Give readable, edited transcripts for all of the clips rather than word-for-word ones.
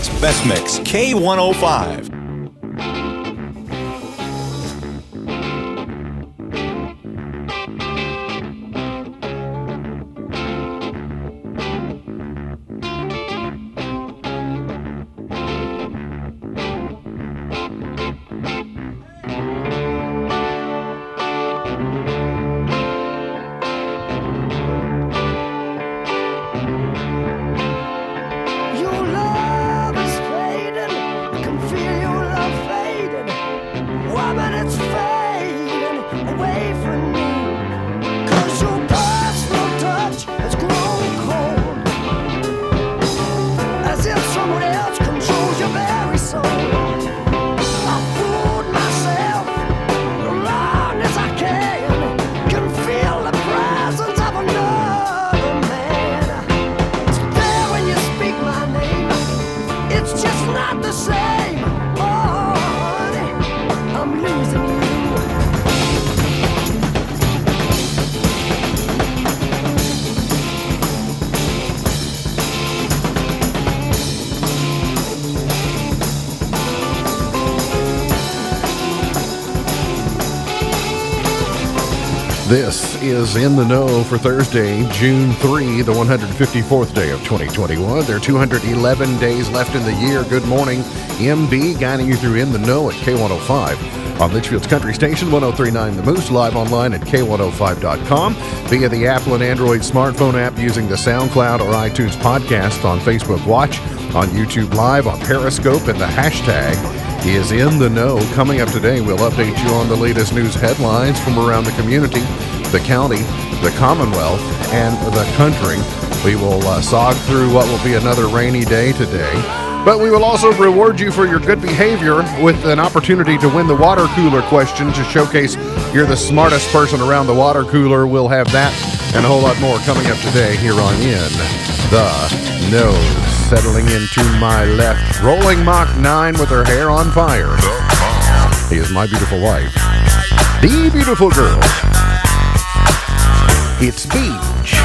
Music's best mix, K105. This is In the Know for Thursday, June 3, the 154th day of 2021. There are 211 days left in the year. Good morning, MB, guiding you through In the Know at K105 on Litchfield's Country Station, 1039 The Moose, live online at K105.com, via the Apple and Android smartphone app using the SoundCloud or iTunes podcast, on Facebook Watch, on YouTube Live, on Periscope, and the hashtag is In the Know. Coming up today, we'll update you on the latest news headlines from around the community, the county, the Commonwealth, and the country. We will sog through what will be another rainy day today, but we will also reward you for your good behavior with an opportunity to win the water cooler question to showcase you're the smartest person around the water cooler. We'll have that and a whole lot more coming up today here on In the Know. Settling into my left, rolling Mach 9 with her hair on fire. He is my beautiful wife, the beautiful girl. It's Beach.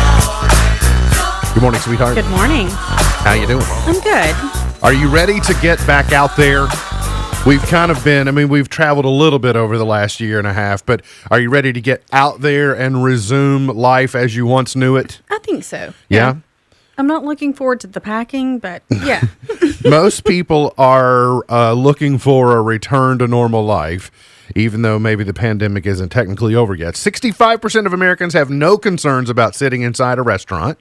Good morning, sweetheart. Good morning. How you doing? I'm good. Are you ready to get back out there? We've kind of been, we've traveled a little bit over the last year and a half, but are you ready to get out there and resume life as you once knew it? I think so. Yeah? I'm not looking forward to the packing, but yeah. Most people are looking for a return to normal life, even though maybe the pandemic isn't technically over yet. 65% of Americans have no concerns about sitting inside a restaurant.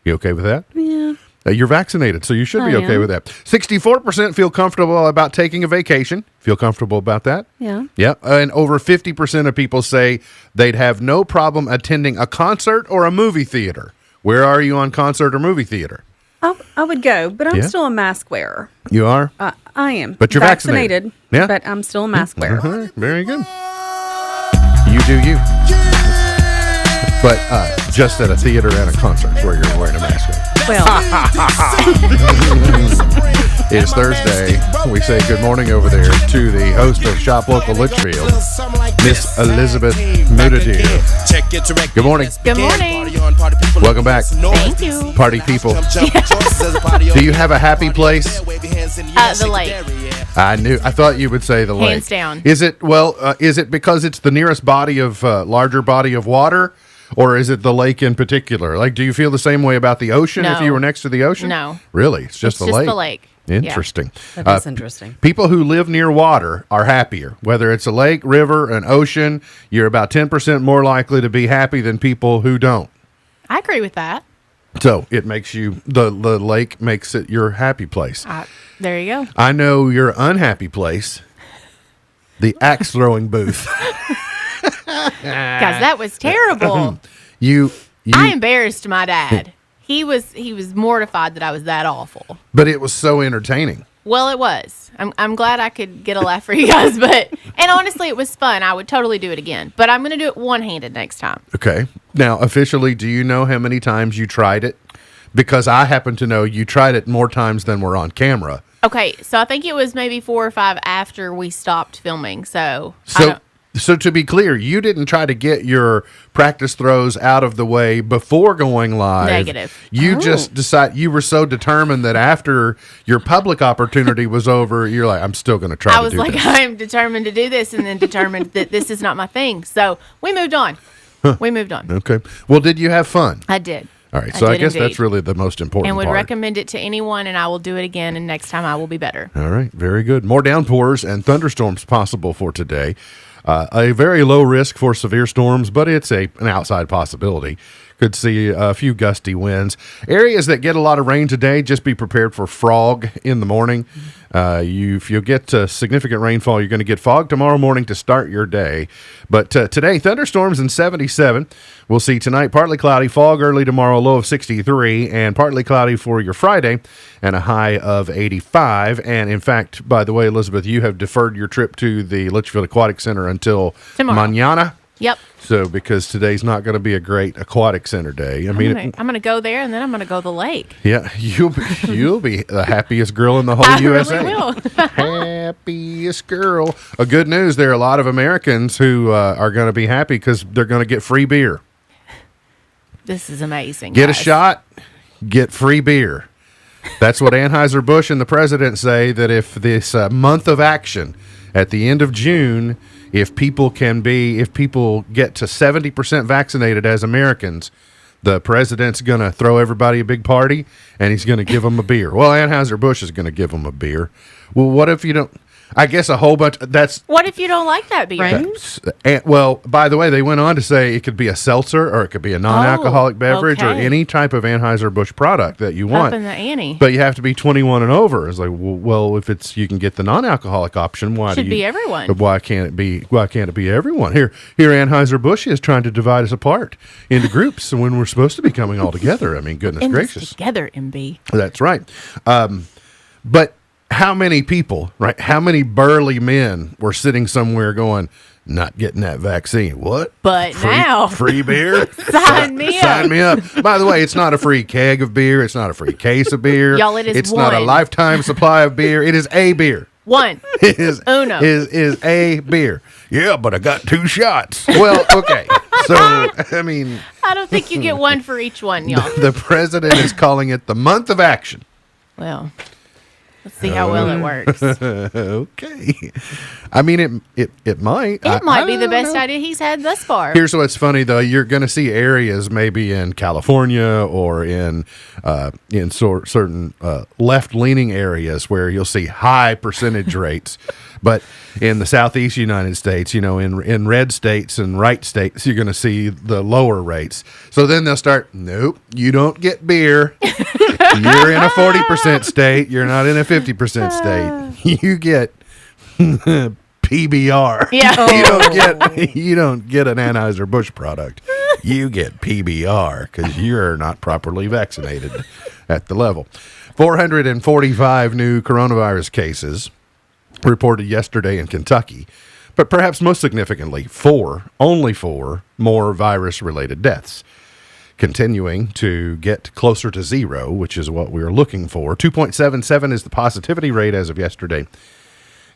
You okay with that? Yeah. You're vaccinated, so you should be okay with that. 64% feel comfortable about taking a vacation. Feel comfortable about that? Yeah. Yeah. And over 50% of people say they'd have no problem attending a concert or a movie theater. Where are you on concert or movie theater? I would go, but I'm still a mask wearer. You are? I am. But you're vaccinated. Yeah. But I'm still a mask wearer. Uh-huh. Very good. You do you. But just at a theater and a concert where you're wearing a mask. Well, it's Thursday. We say good morning over there to the host of Shop Local Litchfield, Miss Elizabeth Mutadir. Good morning. good morning. Welcome back. Thank you. Party people. Do you have a happy place? The lake. I thought you would say the lake. Hands down. Is it because it's the nearest larger body of water? Or is it the lake in particular? Like, do you feel the same way about the ocean if No. you were next to the ocean? No. Really? It's just the lake? the lake. Interesting. That is interesting. People who live near water are happier. Whether it's a lake, river, an ocean, you're about 10% more likely to be happy than people who don't. I agree with that. So it makes you, the lake makes it your happy place. There you go. I know your unhappy place, the axe throwing booth. Guys, that was terrible. I embarrassed my dad. He was mortified that I was that awful. But it was so entertaining. Well, it was. I'm glad I could get a laugh for you guys, and honestly, it was fun. I would totally do it again, but I'm going to do it one-handed next time. Okay. Now, officially, do you know how many times you tried it? Because I happen to know you tried it more times than were on camera. Okay, so I think it was maybe 4 or 5 after we stopped filming. So So to be clear, you didn't try to get your practice throws out of the way before going live. Negative. You just you were so determined that after your public opportunity was over, you're like, I'm still going to try I to was do like, this. I'm determined to do this, and then determined that this is not my thing. So we moved on. We moved on. Okay. Well, did you have fun? I did. All right. So I did guess indeed. that's really the most important And would part. recommend it to anyone, and I will do it again, and next time I will be better. All right, very good. More downpours and thunderstorms possible for today. A very low risk for severe storms, but it's an outside possibility. Could see a few gusty winds. Areas that get a lot of rain today, just be prepared for fog in the morning. If you get significant rainfall, you're going to get fog tomorrow morning to start your day. But today, thunderstorms in 77. We'll see tonight partly cloudy, fog early tomorrow, low of 63, and partly cloudy for your Friday, and a high of 85. And in fact, by the way, Elizabeth, you have deferred your trip to the Litchfield Aquatic Center until Tomorrow. mañana. Yep. So, because today's not going to be a great aquatic center day. I mean, I'm gonna go there, and then I'm gonna go to the lake. yeah, you'll be the happiest girl in the whole I USA. really will. Happiest girl. Good news, there are a lot of Americans who are going to be happy because they're going to get free beer. This is amazing. Get a guys. shot, get free beer. That's what Anheuser-Busch and the president say, that if this month of action at the end of June, if people get to 70% vaccinated as Americans, the president's going to throw everybody a big party and he's going to give them a beer. Well, Anheuser-Busch is going to give them a beer. Well, what if you don't? I guess a whole bunch. What if you don't like that beer? Right. Well, by the way, they went on to say it could be a seltzer or it could be a non-alcoholic beverage or okay. any type of Anheuser-Busch product that you want. Up in the ante. But you have to be 21 and over. It's like, well, if you can get the non-alcoholic option, why Should do you? be everyone. But why can't it be? Why can't it be everyone? Here, Anheuser-Busch is trying to divide us apart into groups when we're supposed to be coming all together. I mean, goodness In this gracious, together, MB. that's right. But how many people, right? How many burly men were sitting somewhere going, not getting that vaccine? What? But now, Free beer? sign me up. Sign me up. By the way, it's not a free keg of beer. It's not a free case of beer. Y'all, it is It's not a one. lifetime supply of beer. It is a beer. One. It is Uno. is a beer. Yeah, but I got 2 shots. Well, okay. So, I mean, I don't think you get one for each one, y'all. the president is calling it the month of action. Well, let's see how well it works. Okay. I mean, it might. It might be I the don't best know. idea he's had thus far. Here's what's funny, though. You're going to see areas maybe in California or in certain left-leaning areas where you'll see high percentage rates. But in the southeast United States, in red states and right states, you're going to see the lower rates. So then they'll start, nope, you don't get beer. You're in a 40% state. You're not in a 50% state. You get PBR. Yeah. You don't get an Anheuser-Busch product. You get PBR because you're not properly vaccinated at the level. 445 new coronavirus cases reported yesterday in Kentucky, but perhaps most significantly, only four more virus-related deaths. Continuing to get closer to zero, which is what we are looking for. 2.77 is the positivity rate as of yesterday.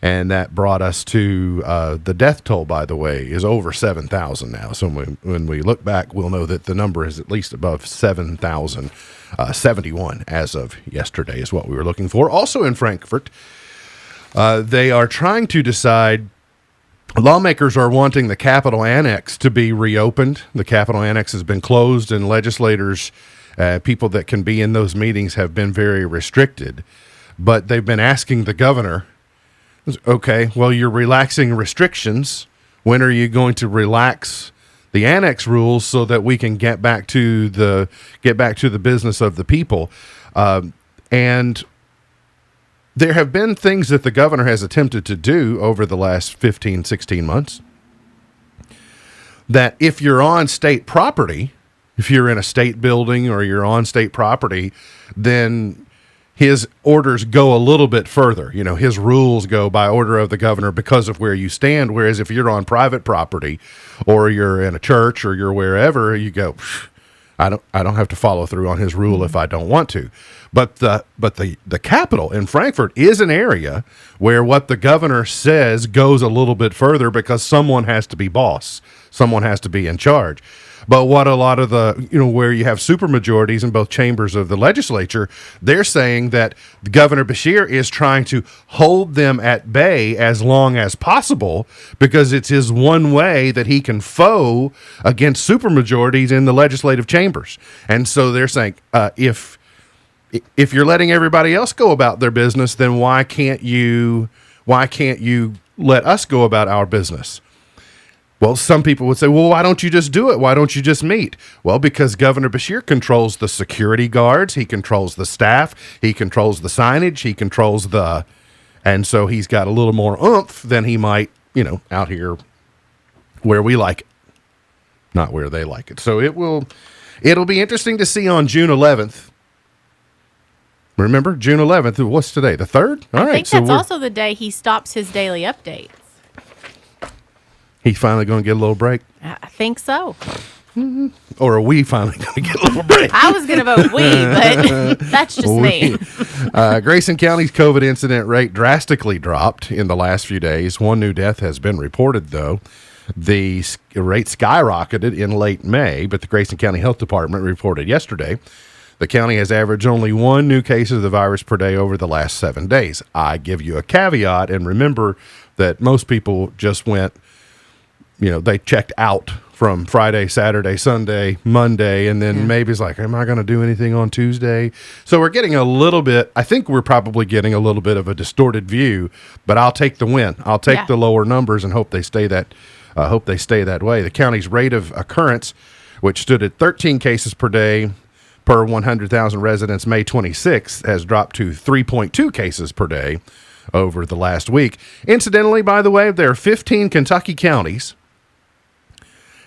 And that brought us to the death toll, by the way, is over 7,000 now. So when we look back, we'll know that the number is at least above 7,000. 71 as of yesterday is what we were looking for. Also in Frankfurt, they are trying to decide. Lawmakers are wanting the Capitol Annex to be reopened. The Capitol Annex has been closed, and legislators, people that can be in those meetings, have been very restricted. But they've been asking the governor, okay, well, you're relaxing restrictions. When are you going to relax the annex rules so that we can get back to the business of the people? And there have been things that the governor has attempted to do over the last 15, 16 months that if you're on state property, if you're in a state building or you're on state property, then his orders go a little bit further. His rules go by order of the governor because of where you stand. Whereas if you're on private property or you're in a church or you're wherever, you go, I don't have to follow through on his rule if I don't want to. But the capital in Frankfurt is an area where what the governor says goes a little bit further because someone has to be boss. Someone has to be in charge. But what a lot of the, where you have supermajorities in both chambers of the legislature, they're saying that Governor Beshear is trying to hold them at bay as long as possible because it's his one way that he can foe against supermajorities in the legislative chambers. And so they're saying, if you're letting everybody else go about their business, then why can't you let us go about our business? Well, some people would say, well, why don't you just do it? Why don't you just meet? Well, because Governor Beshear controls the security guards. He controls the staff. He controls the signage. He controls and so he's got a little more oomph than he might, out here where we like it, not where they like it. So it'll be interesting to see on June 11th. Remember, June 11th, what's today, the 3rd? All right. I think that's also the day he stops his daily updates. He's finally going to get a little break? I think so. Or are we finally going to get a little break? I was going to vote we, but that's just me. Grayson County's COVID incident rate drastically dropped in the last few days. One new death has been reported, though. The rate skyrocketed in late May, but the Grayson County Health Department reported yesterday the county has averaged only one new case of the virus per day over the last 7 days. I give you a caveat, and remember that most people just went, they checked out from Friday, Saturday, Sunday, Monday, and then maybe it's like, am I going to do anything on Tuesday? So we're getting I think we're probably getting a little bit of a distorted view, but I'll take the win. I'll take the lower numbers and hope they stay that way. The county's rate of occurrence, which stood at 13 cases per day per 100,000 residents May 26th, has dropped to 3.2 cases per day over the last week. Incidentally, by the way, there are 15 Kentucky counties,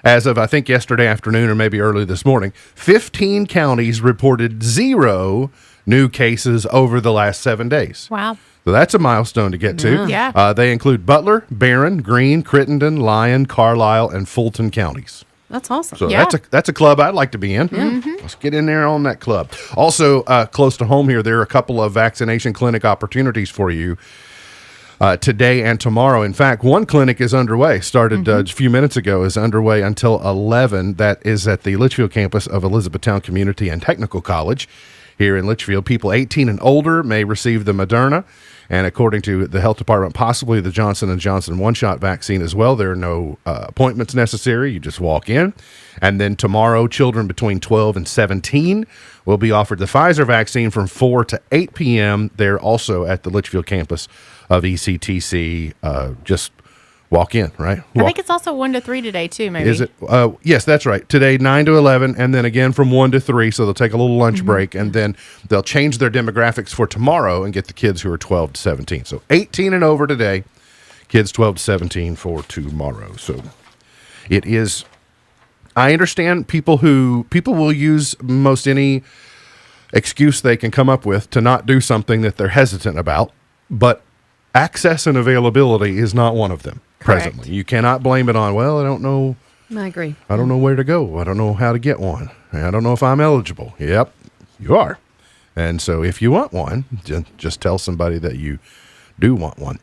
as of I think yesterday afternoon or maybe early this morning, 15 counties reported 0 new cases over the last 7 days. Wow. So that's a milestone to get to. Yeah. They include Butler, Barron, Greene, Crittenden, Lyon, Carlisle, and Fulton counties. That's awesome. So that's a club I'd like to be in. Mm-hmm. Let's get in there on that club. Also, close to home here, there are a couple of vaccination clinic opportunities for you today and tomorrow. In fact, one clinic is underway, started a few minutes ago, is underway until 11. That is at the Litchfield campus of Elizabethtown Community and Technical College here in Litchfield. People 18 and older may receive the Moderna, and according to the health department, possibly the Johnson & Johnson one-shot vaccine as well. There are no appointments necessary. You just walk in. And then tomorrow, children between 12 and 17 will be offered the Pfizer vaccine from 4 to 8 p.m. They're also at the Litchfield campus of ECTC. Just walk in, right? I think it's also 1 to 3 today, too, maybe. Is it? Yes, that's right. Today, 9 to 11, and then again from 1 to 3, so they'll take a little lunch break, and then they'll change their demographics for tomorrow and get the kids who are 12 to 17. So 18 and over today, kids 12 to 17 for tomorrow. So it is, I understand people will use most any excuse they can come up with to not do something that they're hesitant about, but access and availability is not one of them. Correct. Presently. You cannot blame it on, I don't know. I agree. I don't know where to go. I don't know how to get one. I don't know if I'm eligible. Yep, you are. And so if you want one, just tell somebody that you do want one.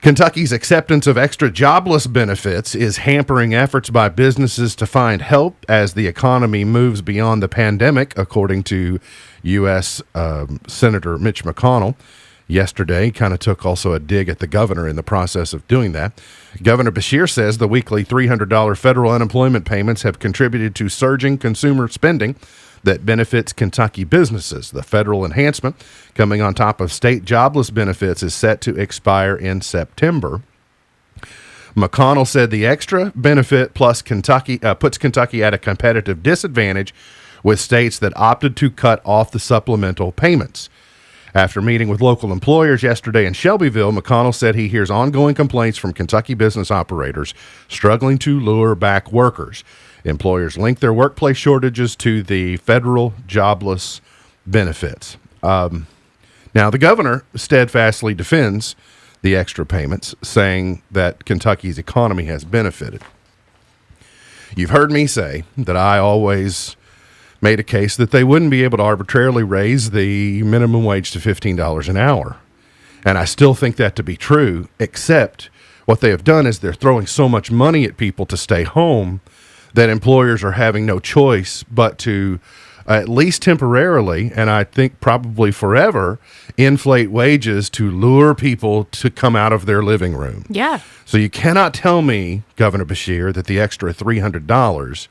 Kentucky's acceptance of extra jobless benefits is hampering efforts by businesses to find help as the economy moves beyond the pandemic, according to U.S. Senator Mitch McConnell. Yesterday, kind of took also a dig at the governor in the process of doing that. Governor Beshear says the weekly $300 federal unemployment payments have contributed to surging consumer spending that benefits Kentucky businesses. The federal enhancement, coming on top of state jobless benefits, is set to expire in September. McConnell said the extra benefit plus Kentucky puts Kentucky at a competitive disadvantage with states that opted to cut off the supplemental payments. After meeting with local employers yesterday in Shelbyville, McConnell said he hears ongoing complaints from Kentucky business operators struggling to lure back workers. Employers link their workplace shortages to the federal jobless benefits. Now, the governor steadfastly defends the extra payments, saying that Kentucky's economy has benefited. You've heard me say that I always made a case that they wouldn't be able to arbitrarily raise the minimum wage to $15 an hour. And I still think that to be true, except what they have done is they're throwing so much money at people to stay home that employers are having no choice but to, at least temporarily, and I think probably forever, inflate wages to lure people to come out of their living room. Yeah. So you cannot tell me, Governor Beshear, that the extra $300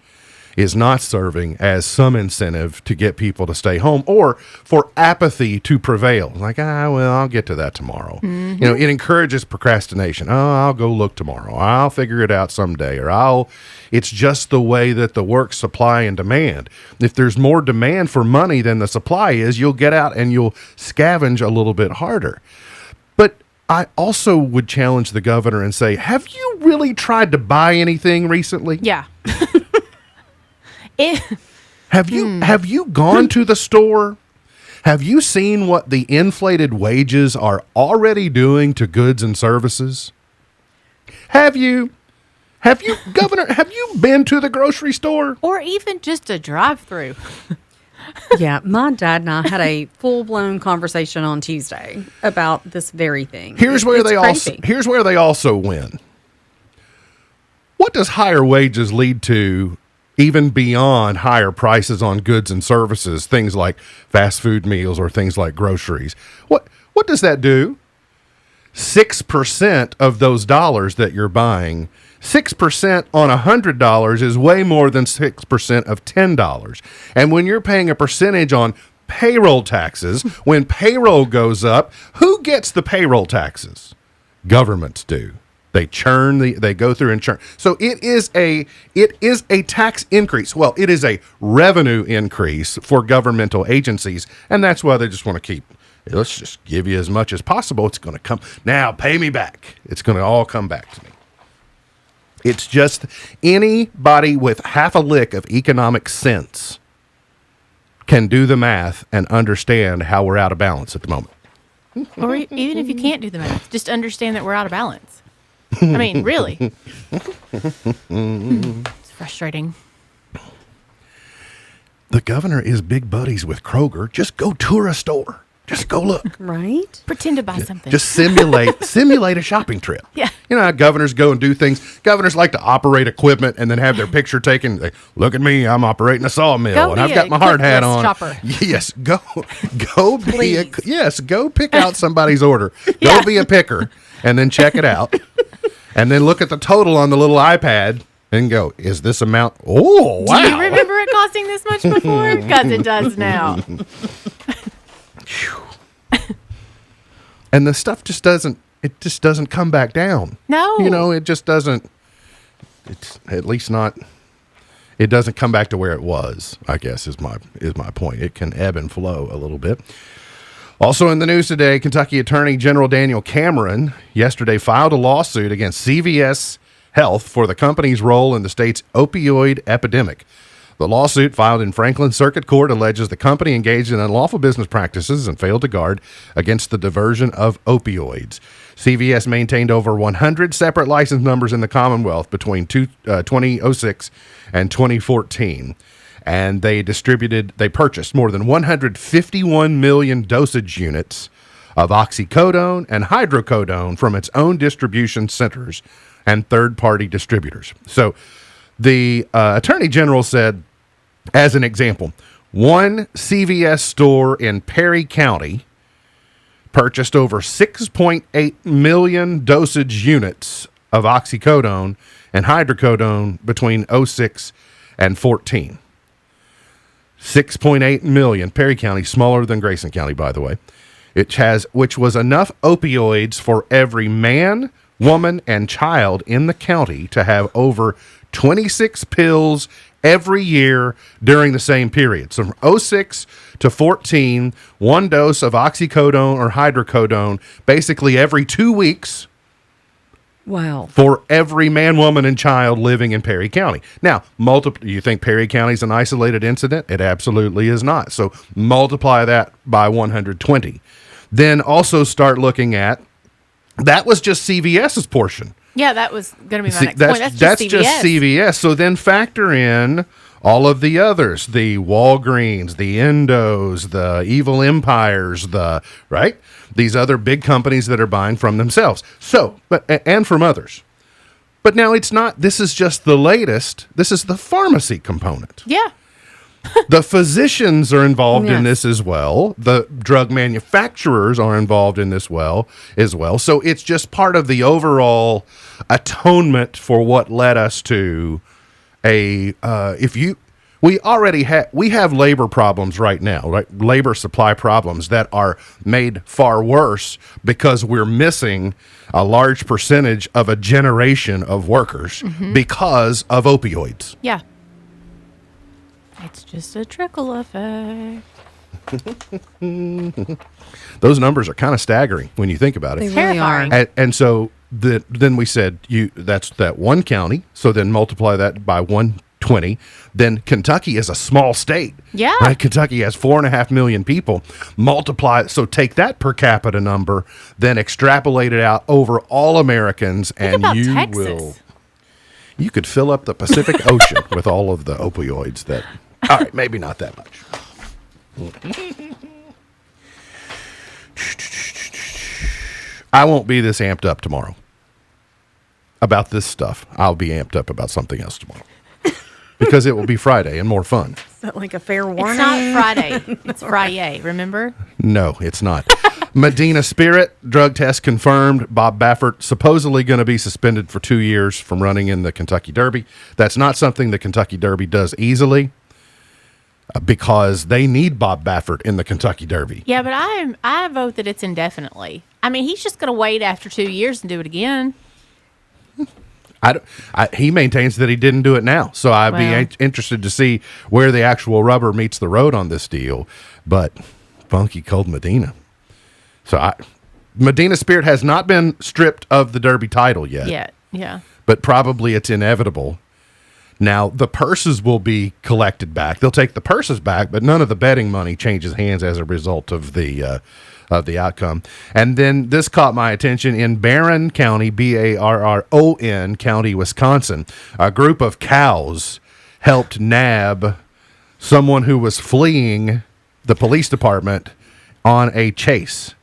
is not serving as some incentive to get people to stay home or for apathy to prevail. Like, well, I'll get to that tomorrow. Mm-hmm. You know, it encourages procrastination. Oh, I'll go look tomorrow. I'll figure it out someday. It's just the way that the work supply and demand. If there's more demand for money than the supply is, you'll get out and you'll scavenge a little bit harder. But I also would challenge the governor and say, have you really tried to buy anything recently? Yeah. Have you gone to the store? Have you seen what the inflated wages are already doing to goods and services? Have you, Governor, have you been to the grocery store? Or even just a drive-through. Yeah, my dad and I had a full-blown conversation on Tuesday about this very thing. Here's where It's they also win. What does higher wages lead to, even beyond higher prices on goods and services, things like fast food meals or things like groceries? What does that do? 6% of those dollars that you're buying, 6% on $100 is way more than 6% of $10. And when you're paying a percentage on payroll taxes, when payroll goes up, who gets the payroll taxes? Governments do. They go through and churn. So it is a tax increase. Well, it is a revenue increase for governmental agencies, and that's why they just want to keep. Let's just give you as much as possible. It's going to come now. Pay me back. It's going to all come back to me. It's just anybody with half a lick of economic sense can do the math and understand how we're out of balance at the moment. Or even if you can't do the math, just understand that we're out of balance. I mean, really. It's frustrating. The governor is big buddies with Kroger. Just go tour a store. Just go look. Right? Pretend to buy something. Just simulate a shopping trip. Yeah. You know how governors go and do things. Governors like to operate equipment and then have their picture taken. They, look at me, I'm operating a sawmill Go and I've be got a my hard hat clickless on. chopper. Yes, go be a, Please. yes, go pick out somebody's order. Go Yeah. be a picker and then check it out. And then look at the total on the little iPad and go, is this amount? Oh, wow. Do you remember it costing this much before? Because it does now. And the stuff just doesn't come back down. No. You know, it just doesn't, it's at least not, it doesn't come back to where it was, I guess is my point. It can ebb and flow a little bit. Also in the news today, Kentucky Attorney General Daniel Cameron yesterday filed a lawsuit against CVS Health for the company's role in the state's opioid epidemic. The lawsuit filed in Franklin Circuit Court alleges the company engaged in unlawful business practices and failed to guard against the diversion of opioids. CVS maintained over 100 separate license numbers in the Commonwealth between 2006 and 2014. And they purchased more than 151 million dosage units of oxycodone and hydrocodone from its own distribution centers and third-party distributors. So the Attorney General said, as an example, one CVS store in Perry County purchased over 6.8 million dosage units of oxycodone and hydrocodone between 06 and 14. 6.8 million. Perry County, smaller than Grayson County, by the way. Which was enough opioids for every man, woman, and child in the county to have over 26 pills every year during the same period. So from 06 to 14, one dose of oxycodone or hydrocodone basically every 2 weeks. Wow. For every man, woman, and child living in Perry County. Now, you think Perry County is an isolated incident? It absolutely is not. So multiply that by 120. Then also start looking at, that was just CVS's portion. Yeah, that was going to be my next point. That's just CVS. So then factor in all of the others, the Walgreens, the Endos, the Evil Empires, right? These other big companies that are buying from themselves. So, and from others. But now it's not, this is just the latest. This is the pharmacy component. Yeah. The physicians are involved in Yes. this as well. The drug manufacturers are involved in this as well. So it's just part of the overall atonement for what led us to we have labor problems right now, right? Labor supply problems that are made far worse because we're missing a large percentage of a generation of workers because of opioids. Yeah. It's just a trickle effect. Those numbers are kind of staggering when you think about it. They really are. Terrifying. And so then we said that's that one county. So then multiply that by 120. Then Kentucky is a small state. Yeah. Right? Kentucky has 4.5 million people. Multiply. So take that per capita number, then extrapolate it out over all Americans, Think and about you Texas. you could fill up the Pacific Ocean with all of the opioids that. All right, maybe not that much. I won't be this amped up tomorrow about this stuff. I'll be amped up about something else tomorrow because it will be Friday and more fun. Is that like a fair warning? It's not Friday. It's Friday, remember? No, it's not. Medina Spirit, drug test confirmed. Bob Baffert supposedly going to be suspended for 2 years from running in the Kentucky Derby. That's not something the Kentucky Derby does easily because they need Bob Baffert in the Kentucky Derby. Yeah, but I vote that it's indefinitely. I mean, he's just going to wait after 2 years and do it again. He maintains that he didn't do it now. So I'd Well. be interested to see where the actual rubber meets the road on this deal. But funky cold Medina. So Medina Spirit has not been stripped of the Derby title yet. Yeah. But probably it's inevitable. Now, the purses will be collected back. They'll take the purses back, but none of the betting money changes hands as a result of the outcome. And then this caught my attention in Barron County, Barron County, Wisconsin. A group of cows helped nab someone who was fleeing the police department on a chase.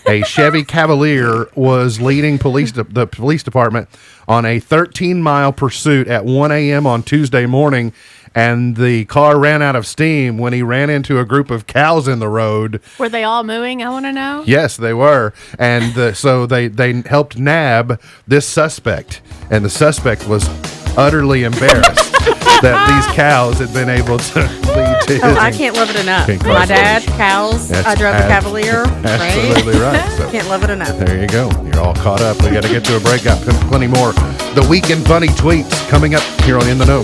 A Chevy Cavalier was leading the police department on a 13-mile pursuit at 1 a.m. on Tuesday morning, and the car ran out of steam when he ran into a group of cows in the road. Were they all mooing, I want to know? Yes, they were. And so they helped nab this suspect, and the suspect was utterly embarrassed that these cows had been able to lead to his I can't love it enough. My incarceration. dad, cows, That's I drove a Cavalier. Right? Absolutely right. So Can't love it enough. there you go. You're all caught up. We got to get to a break. Got plenty more. The Weekend Funny Tweets coming up here on In the Know.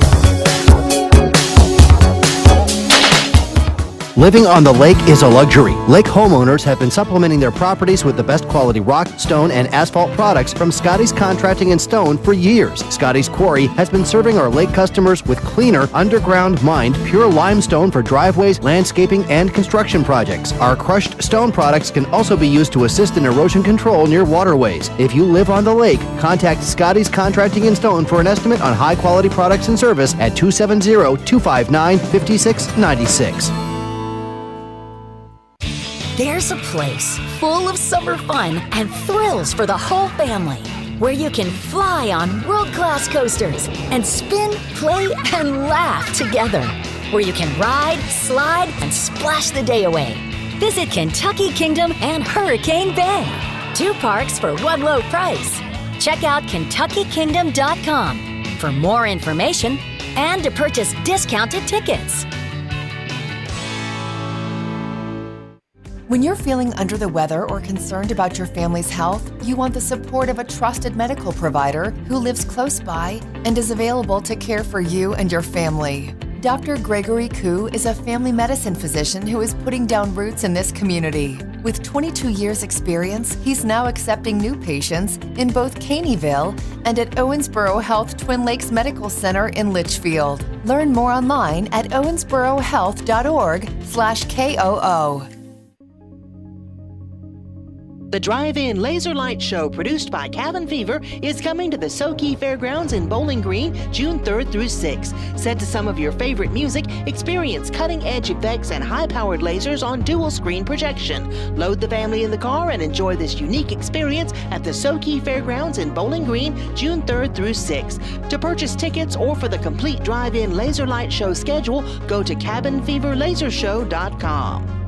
Living on the lake is a luxury. Lake homeowners have been supplementing their properties with the best quality rock, stone, and asphalt products from Scotty's Contracting and Stone for years. Scotty's Quarry has been serving our lake customers with cleaner, underground mined, pure limestone for driveways, landscaping, and construction projects. Our crushed stone products can also be used to assist in erosion control near waterways. If you live on the lake, contact Scotty's Contracting and Stone for an estimate on high-quality products and service at 270-259-5696. There's a place full of summer fun and thrills for the whole family, where you can fly on world-class coasters and spin, play, and laugh together, where you can ride, slide, and splash the day away. Visit Kentucky Kingdom and Hurricane Bay. 2 parks for one low price. Check out KentuckyKingdom.com for more information and to purchase discounted tickets. When you're feeling under the weather or concerned about your family's health, you want the support of a trusted medical provider who lives close by and is available to care for you and your family. Dr. Gregory Koo is a family medicine physician who is putting down roots in this community. With 22 years' experience, he's now accepting new patients in both Caneyville and at Owensboro Health Twin Lakes Medical Center in Litchfield. Learn more online at owensborohealth.org/KOO. The Drive-In Laser Light Show, produced by Cabin Fever, is coming to the Soki Fairgrounds in Bowling Green, June 3rd through 6th. Set to some of your favorite music, experience cutting-edge effects and high-powered lasers on dual-screen projection. Load the family in the car and enjoy this unique experience at the Soki Fairgrounds in Bowling Green, June 3rd through 6th. To purchase tickets or for the complete Drive-In Laser Light Show schedule, go to cabinfeverlasershow.com.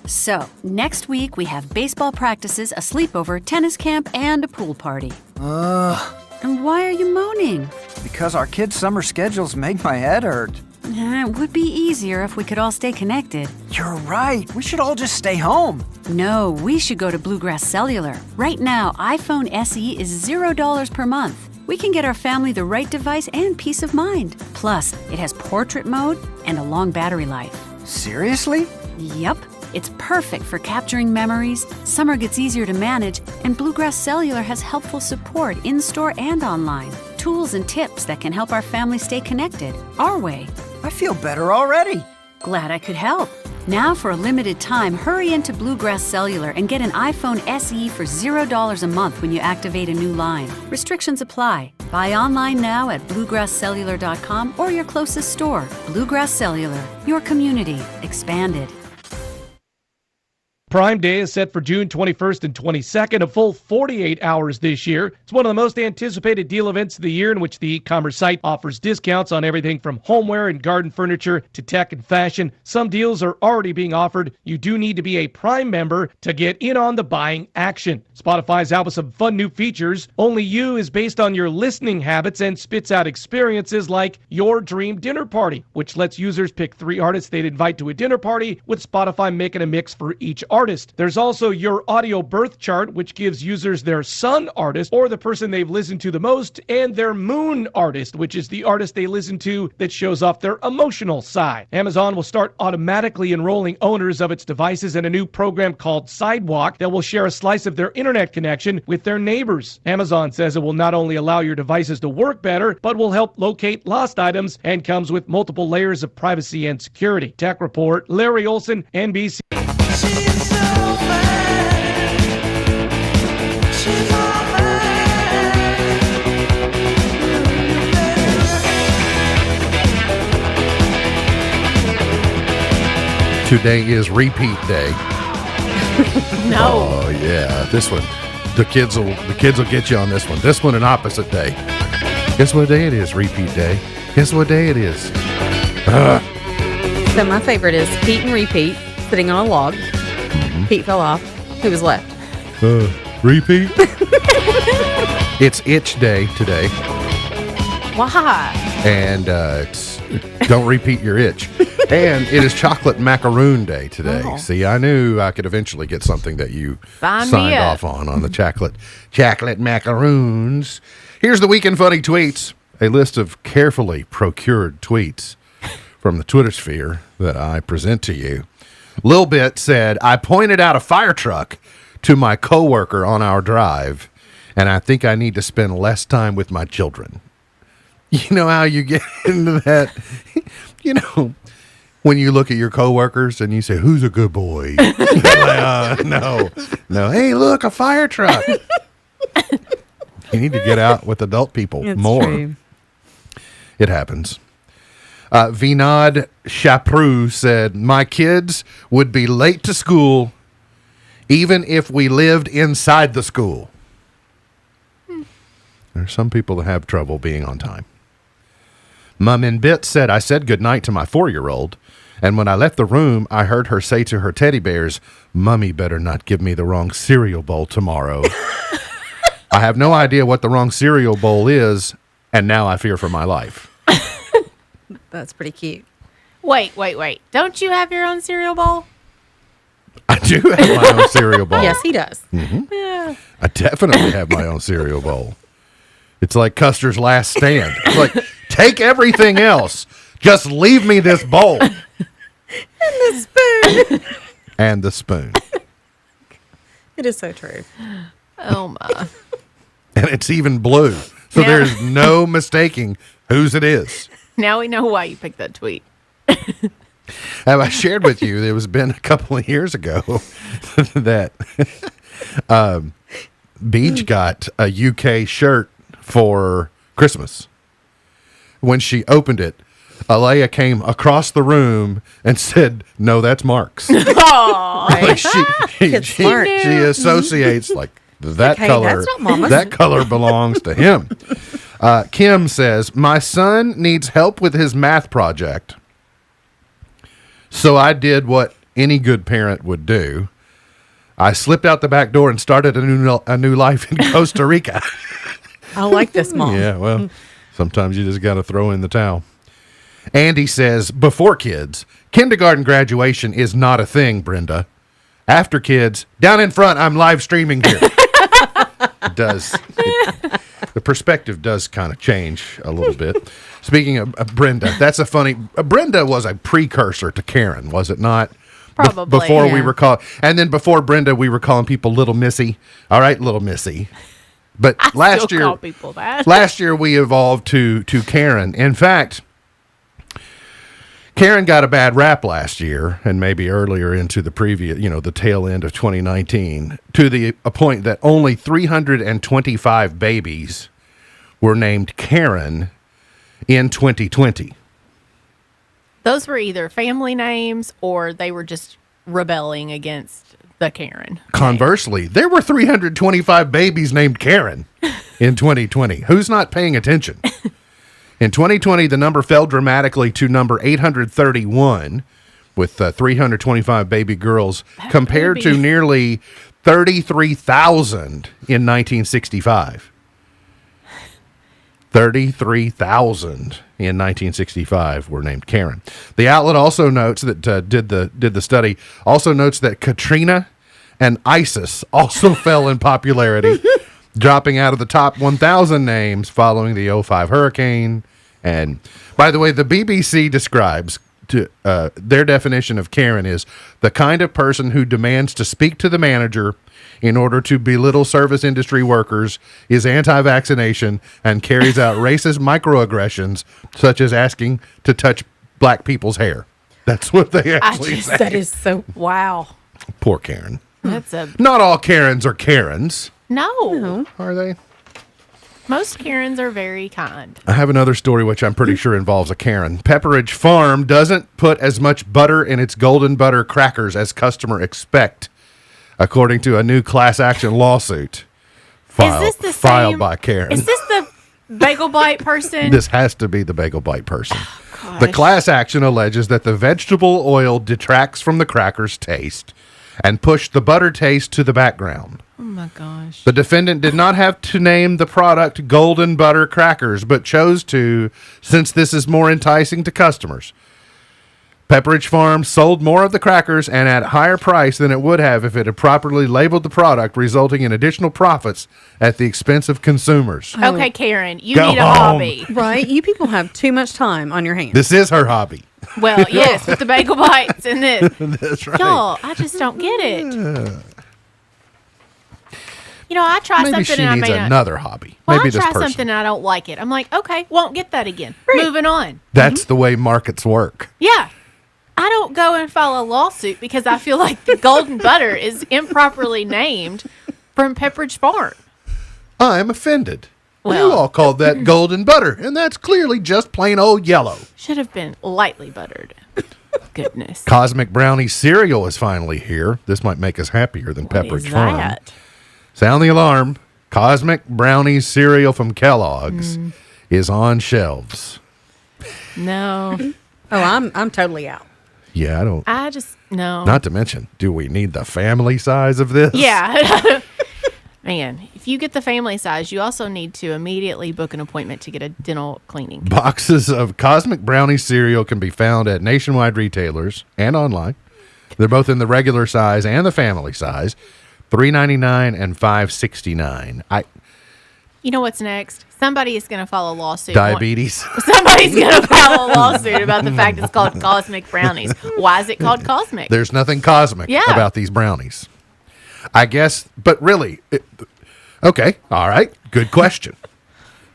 So, next week we have baseball practices, a sleepover, tennis camp, and a pool party. And why are you moaning? Because our kids' summer schedules make my head hurt. It would be easier if we could all stay connected. You're right. We should all just stay home. No, we should go to Bluegrass Cellular. Right now, iPhone SE is $0 per month. We can get our family the right device and peace of mind. Plus, it has portrait mode and a long battery life. Seriously? Yep. It's perfect for capturing memories, summer gets easier to manage, and Bluegrass Cellular has helpful support in-store and online. Tools and tips that can help our family stay connected, our way. I feel better already. Glad I could help. Now, for a limited time, hurry into Bluegrass Cellular and get an iPhone SE for $0 a month when you activate a new line. Restrictions apply. Buy online now at bluegrasscellular.com or your closest store. Bluegrass Cellular, your community expanded. Prime Day is set for June 21st and 22nd, a full 48 hours this year. It's one of the most anticipated deal events of the year in which the e-commerce site offers discounts on everything from homeware and garden furniture to tech and fashion. Some deals are already being offered. You do need to be a Prime member to get in on the buying action. Spotify's out with some fun new features. Only You is based on your listening habits and spits out experiences like Your Dream Dinner Party, which lets users pick 3 artists they'd invite to a dinner party, with Spotify making a mix for each artist. There's also Your Audio Birth Chart, which gives users their sun artist, or the person they've listened to the most, and their moon artist, which is the artist they listen to that shows off their emotional side. Amazon will start automatically enrolling owners of its devices in a new program called Sidewalk that will share a slice of their internet connection with their neighbors. Amazon says it will not only allow your devices to work better, but will help locate lost items and comes with multiple layers of privacy and security. Tech Report, Larry Olson, NBC. Today is repeat day. No. Oh yeah, this one. The kids will get you on this one. This one an opposite day. Guess what day it is? Repeat day. Guess what day it is? So my favorite is Pete and Repeat sitting on a log. Pete fell off. Who was left? Repeat. It's itch day today. Why? And it's don't repeat your itch. And it is chocolate macaroon day today. Oh. See, I knew I could eventually get something that you Sign me signed up. off on the chocolate macaroons. Here's the weekend funny tweets. A list of carefully procured tweets from the Twitter sphere that I present to you. Lil Bit said, I pointed out a fire truck to my coworker on our drive, and I think I need to spend less time with my children. You know how you get into that? You know, when you look at your coworkers and you say, who's a good boy? Like, no. Hey, look, a fire truck. You need to get out with adult people It's more. true. It happens. Vinod Chaprou said, my kids would be late to school even if we lived inside the school. There are some people that have trouble being on time. Mum in Bit said, I said goodnight to my 4-year-old, and when I left the room, I heard her say to her teddy bears, Mummy better not give me the wrong cereal bowl tomorrow. I have no idea what the wrong cereal bowl is, and now I fear for my life. That's pretty cute. Wait. Don't you have your own cereal bowl? I do have my own cereal bowl. Yes, he does. Yeah. I definitely have my own cereal bowl. It's like Custer's Last Stand. It's like, take everything else. Just leave me this bowl. And the spoon. And the spoon. It is so true. Oh, my. And it's even blue. So Yeah. there's no mistaking whose it is. Now we know why you picked that tweet. Have I shared with you, it was been a couple of years ago that Beach got a UK shirt for Christmas. When she opened it, Alea came across the room and said, "No, that's Mark's." Like she associates like that Hey, color. that's not Mama's. That color belongs to him. Kim says, "My son needs help with his math project, so I did what any good parent would do. I slipped out the back door and started a new life in Costa Rica." I like this, Mom. Yeah, well, sometimes you just got to throw in the towel. Andy says, "Before kids, kindergarten graduation is not a thing, Brenda. After kids, down in front, I'm live streaming here." It does. The perspective does kind of change a little bit. Speaking of Brenda, that's a funny... Brenda was a precursor to Karen, was it not? Probably, Before we were called... And then before Brenda, we were calling people Little Missy. All right, Little Missy. But last year... call people that. Last year, we evolved to Karen. In fact... Karen got a bad rap last year, and maybe earlier into the previous, the tail end of 2019, to the a point that only 325 babies were named Karen in 2020. Those were either family names or they were just rebelling against the Karen. Conversely, there were 325 babies named Karen in 2020. Who's not paying attention? In 2020, the number fell dramatically to number 831 with 325 baby girls compared to nearly 33,000 in 1965. 33,000 in 1965 were named Karen. The outlet also notes that did the study also notes that Katrina and ISIS also fell in popularity, dropping out of the top 1,000 names following the 2005 hurricane. And by the way, the BBC describes their definition of Karen is the kind of person who demands to speak to the manager in order to belittle service industry workers, is anti-vaccination, and carries out racist microaggressions, such as asking to touch black people's hair. That's what they actually say. That is so... Wow. Poor Karen. That's a... Not all Karens are Karens. No. Are they? Most Karens are very kind. I have another story which I'm pretty sure involves a Karen. Pepperidge Farm doesn't put as much butter in its golden butter crackers as customers expect, according to a new class action lawsuit filed by Karen. Is this the Bagel Bite person? This has to be the Bagel Bite person. The class action alleges that the vegetable oil detracts from the crackers' taste and pushed the butter taste to the background. Oh my gosh. The defendant did not have to name the product Golden Butter Crackers, but chose to, since this is more enticing to customers. Pepperidge Farm sold more of the crackers and at a higher price than it would have if it had properly labeled the product, resulting in additional profits at the expense of consumers. Okay, Karen, you Go need a home. hobby. Right? You people have too much time on your hands. This is her hobby. Well, yes, with the Bagel Bites and this. That's right. Y'all, I just don't get it. I try Maybe something she and I needs may not. another hobby. Well, Maybe I this try person. something and I don't like it. I'm like, okay, won't get that again. Moving on. That's the way markets work. Yeah. I don't go and file a lawsuit because I feel like the golden butter is improperly named from Pepperidge Farm. I'm offended. Well- You all called that golden butter, and that's clearly just plain old yellow. Should have been lightly buttered. Goodness. Cosmic Brownie cereal is finally here. This might make us happier than What Pepperidge is Farm. that? Sound the alarm. Cosmic Brownie cereal from Kellogg's is on shelves. No. Oh, I'm totally out. Yeah, I don't. I just, no. Not to mention, do we need the family size of this? Yeah. Man, if you get the family size, you also need to immediately book an appointment to get a dental cleaning. Boxes of Cosmic Brownie cereal can be found at nationwide retailers and online. They're both in the regular size and the family size, $3.99 and $5.69. You know what's next? Somebody is going to file a lawsuit. Diabetes. Somebody's going to file a lawsuit about the fact it's called Cosmic Brownies. Why is it called Cosmic? There's nothing cosmic about these brownies. I guess, but really, okay, all right, good question.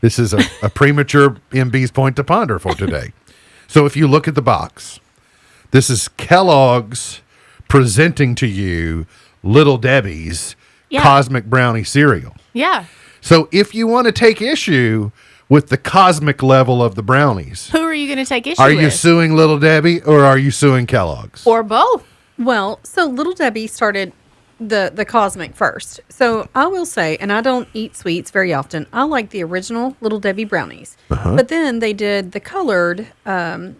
This is a premature MB's point to ponder for today. So if you look at the box, This is Kellogg's presenting to you Little Debbie's Cosmic Brownie cereal. Yeah. So if you want to take issue with the cosmic level of the brownies, Who are you going to take issue are with? you suing Little Debbie or are you suing Kellogg's? Or both? Well, so Little Debbie started the cosmic first. So I will say, and I don't eat sweets very often, I like the original Little Debbie brownies. But then they did the colored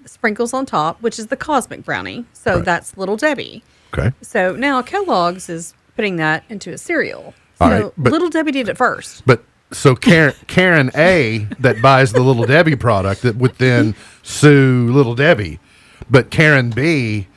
sprinkles on top, which is the cosmic brownie. So that's Little Debbie. Okay. So now Kellogg's is putting that into a cereal. All So right, but- Little Debbie did it first. But so Karen A that buys the Little Debbie product that would then sue Little Debbie, but Karen B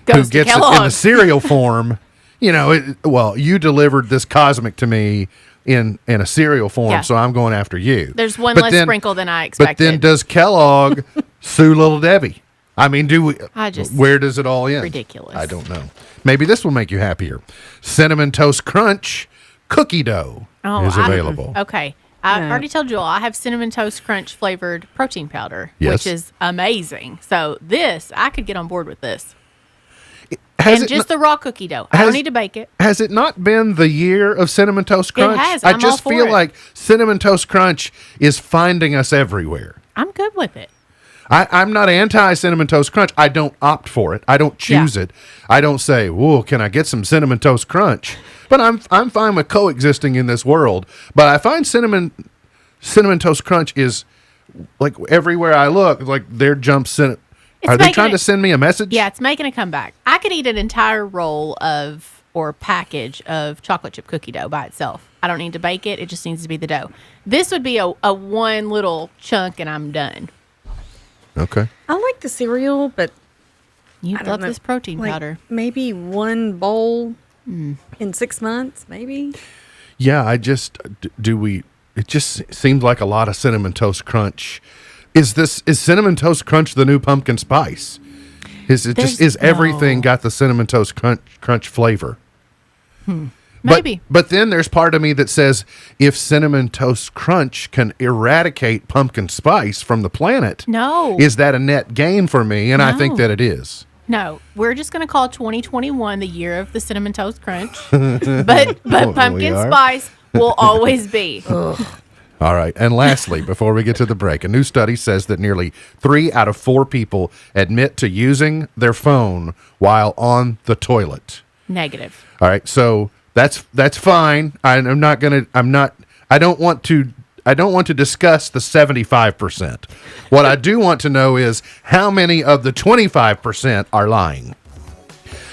Goes who to gets it in the Kellogg's. cereal form, you delivered this cosmic to me in a cereal form, Yeah. so I'm going after you. There's one But less then- sprinkle than I But expected. then does Kellogg sue Little Debbie? I mean, where does it all end? Ridiculous. I don't know. Maybe this will make you happier. Cinnamon Toast Crunch cookie dough is available. Okay. I already told you all, I have Cinnamon Toast Crunch flavored protein powder, Yes. which is amazing. So I could get on board with this. Has And it just not- the raw cookie dough. I has- don't need to bake it. Has it not been the year of Cinnamon Toast Crunch? has. I I'm just all for feel it. like Cinnamon Toast Crunch is finding us everywhere. I'm good with it. I'm not anti Cinnamon Toast Crunch. I don't opt for it. I don't choose it. I don't say, "Whoa, can I get some Cinnamon Toast Crunch?" But I'm fine with coexisting in this world. But I find Cinnamon Toast Crunch is like everywhere I look, like there jumps cinnamon. It's Are they making trying it- to send me a message? Yeah, it's making a comeback. I could eat an entire roll or package of chocolate chip cookie dough by itself. I don't need to bake it. It just needs to be the dough. This would be a one little chunk and I'm done. Okay. I like the cereal, but You I don't love know, this protein like, powder. Maybe one bowl in 6 months, maybe. Yeah, I just it just seems like a lot of Cinnamon Toast Crunch. Is Cinnamon Toast Crunch the new pumpkin spice? Is everything got the Cinnamon Toast Crunch flavor? Maybe. But then there's part of me that says if Cinnamon Toast Crunch can eradicate pumpkin spice from the planet, No. is that a net gain for me? And I think No. that it is. No, we're just going to call 2021 the year of the Cinnamon Toast Crunch. but we pumpkin are. spice will always be. All right. And lastly, before we get to the break, a new study says that nearly 3 out of 4 people admit to using their phone while on the toilet. Negative. All right. So that's fine. I don't want to discuss the 75%. What I do want to know is how many of the 25% are lying.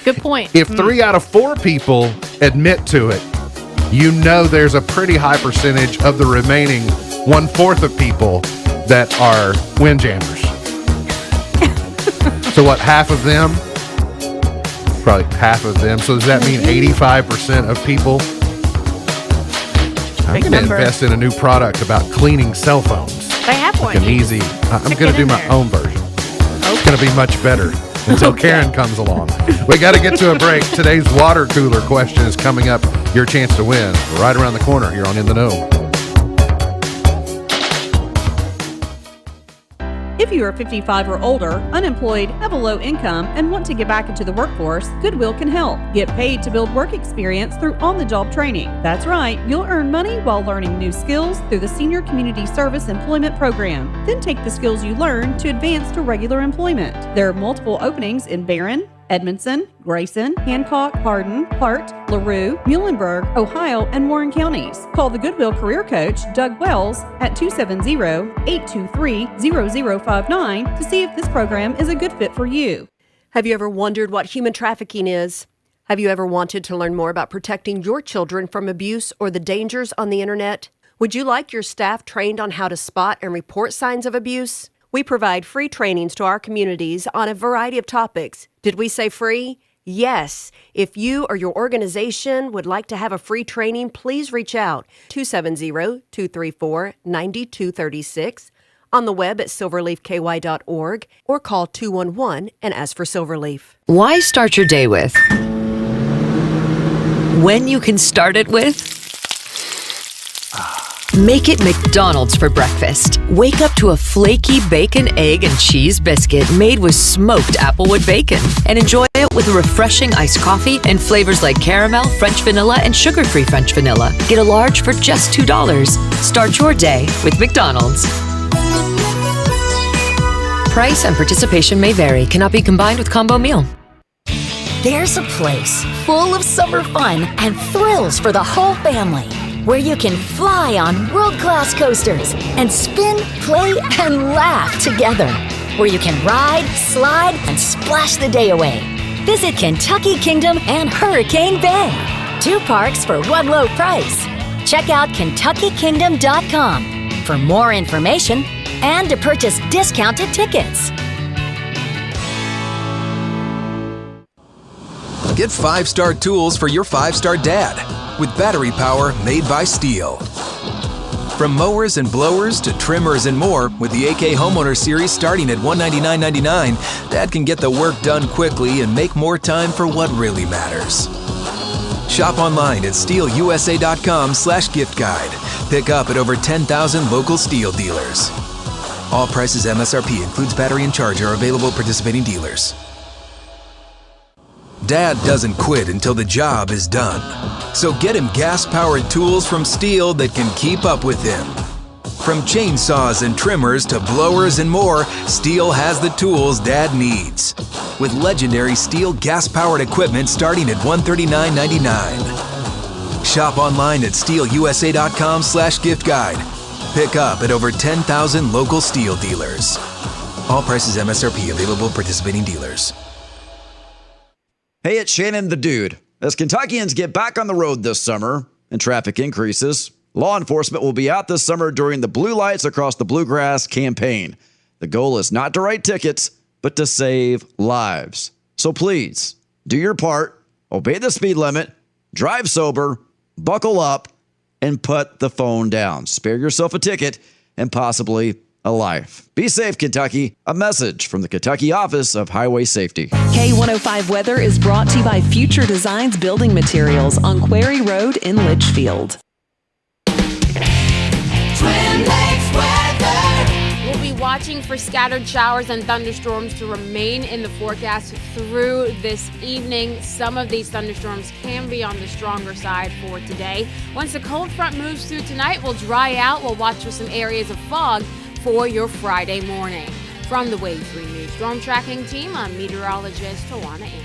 Good point. If 3 out of 4 people admit to it, you know there's a pretty high percentage of the remaining 1/4 of people that are windjammers. So what, half of them? Probably half of them. So does that mean 85% of people? I'm Big going to number. invest in a new product about cleaning cell phones. They have one. Like an You easy. just I'm stick going it to do in my there. own version. It's going to be much better until Karen comes along. We got to get to a break. Today's water cooler question is coming up. Your chance to win right around the corner here on In the Know. If you are 55 or older, unemployed, have a low income, and want to get back into the workforce, Goodwill can help. Get paid to build work experience through on-the-job training. That's right, you'll earn money while learning new skills through the Senior Community Service Employment Program. Then take the skills you learn to advance to regular employment. There are multiple openings in Barron, Edmondson, Grayson, Hancock, Hardin, Hart, LaRue, Muhlenberg, Ohio, and Warren counties. Call the Goodwill Career Coach, Doug Wells, at 270-823-0059 to see if this program is a good fit for you. Have you ever wondered what human trafficking is? Have you ever wanted to learn more about protecting your children from abuse or the dangers on the internet? Would you like your staff trained on how to spot and report signs of abuse? We provide free trainings to our communities on a variety of topics. Did we say free? Yes. If you or your organization would like to have a free training, please reach out 270-234-9236 on the web at silverleafky.org or call 211 and ask for Silverleaf. Why start your day with when you can start it with Make it McDonald's for breakfast. Wake up to a flaky bacon, egg, and cheese biscuit made with smoked applewood bacon. And enjoy it with a refreshing iced coffee and flavors like caramel, French vanilla, and sugar-free French vanilla. Get a large for just $2. Start your day with McDonald's. Price and participation may vary. Cannot be combined with combo meal. There's a place full of summer fun and thrills for the whole family, where you can fly on world-class coasters and spin, play, and laugh together, where you can ride, slide, and splash the day away. Visit Kentucky Kingdom and Hurricane Bay. 2 parks for one low price. Check out KentuckyKingdom.com for more information and to purchase discounted tickets. Get 5-star tools for your 5-star dad with battery power made by Steel. From mowers and blowers to trimmers and more, with the AK Homeowner Series starting at $199.99, Dad can get the work done quickly and make more time for what really matters. Shop online at steelusa.com/gift guide. Pick up at over 10,000 local Steel dealers. All prices MSRP, includes battery and charger, are available at participating dealers. Dad doesn't quit until the job is done. So get him gas-powered tools from Steel that can keep up with him. From chainsaws and trimmers to blowers and more, Steel has the tools Dad needs. With legendary Steel gas-powered equipment starting at $139.99. Shop online at steelusa.com/gift guide. Pick up at over 10,000 local Steel dealers. All prices MSRP, available at participating dealers. Hey, it's Shannon the Dude. As Kentuckians get back on the road this summer and traffic increases, law enforcement will be out this summer during the Blue Lights Across the Bluegrass campaign. The goal is not to write tickets, but to save lives. So please, do your part, obey the speed limit, drive sober, buckle up, and put the phone down. Spare yourself a ticket and possibly a life. Be safe, Kentucky. A message from the Kentucky Office of Highway Safety. K105 Weather is brought to you by Future Designs Building Materials on Quarry Road in Litchfield. We'll be watching for scattered showers and thunderstorms to remain in the forecast through this evening. Some of these thunderstorms can be on the stronger side for today. Once the cold front moves through tonight, we'll dry out. We'll watch for some areas of fog for your Friday morning. From the Wave 3 News Storm Tracking Team, I'm meteorologist Tawana Andrews.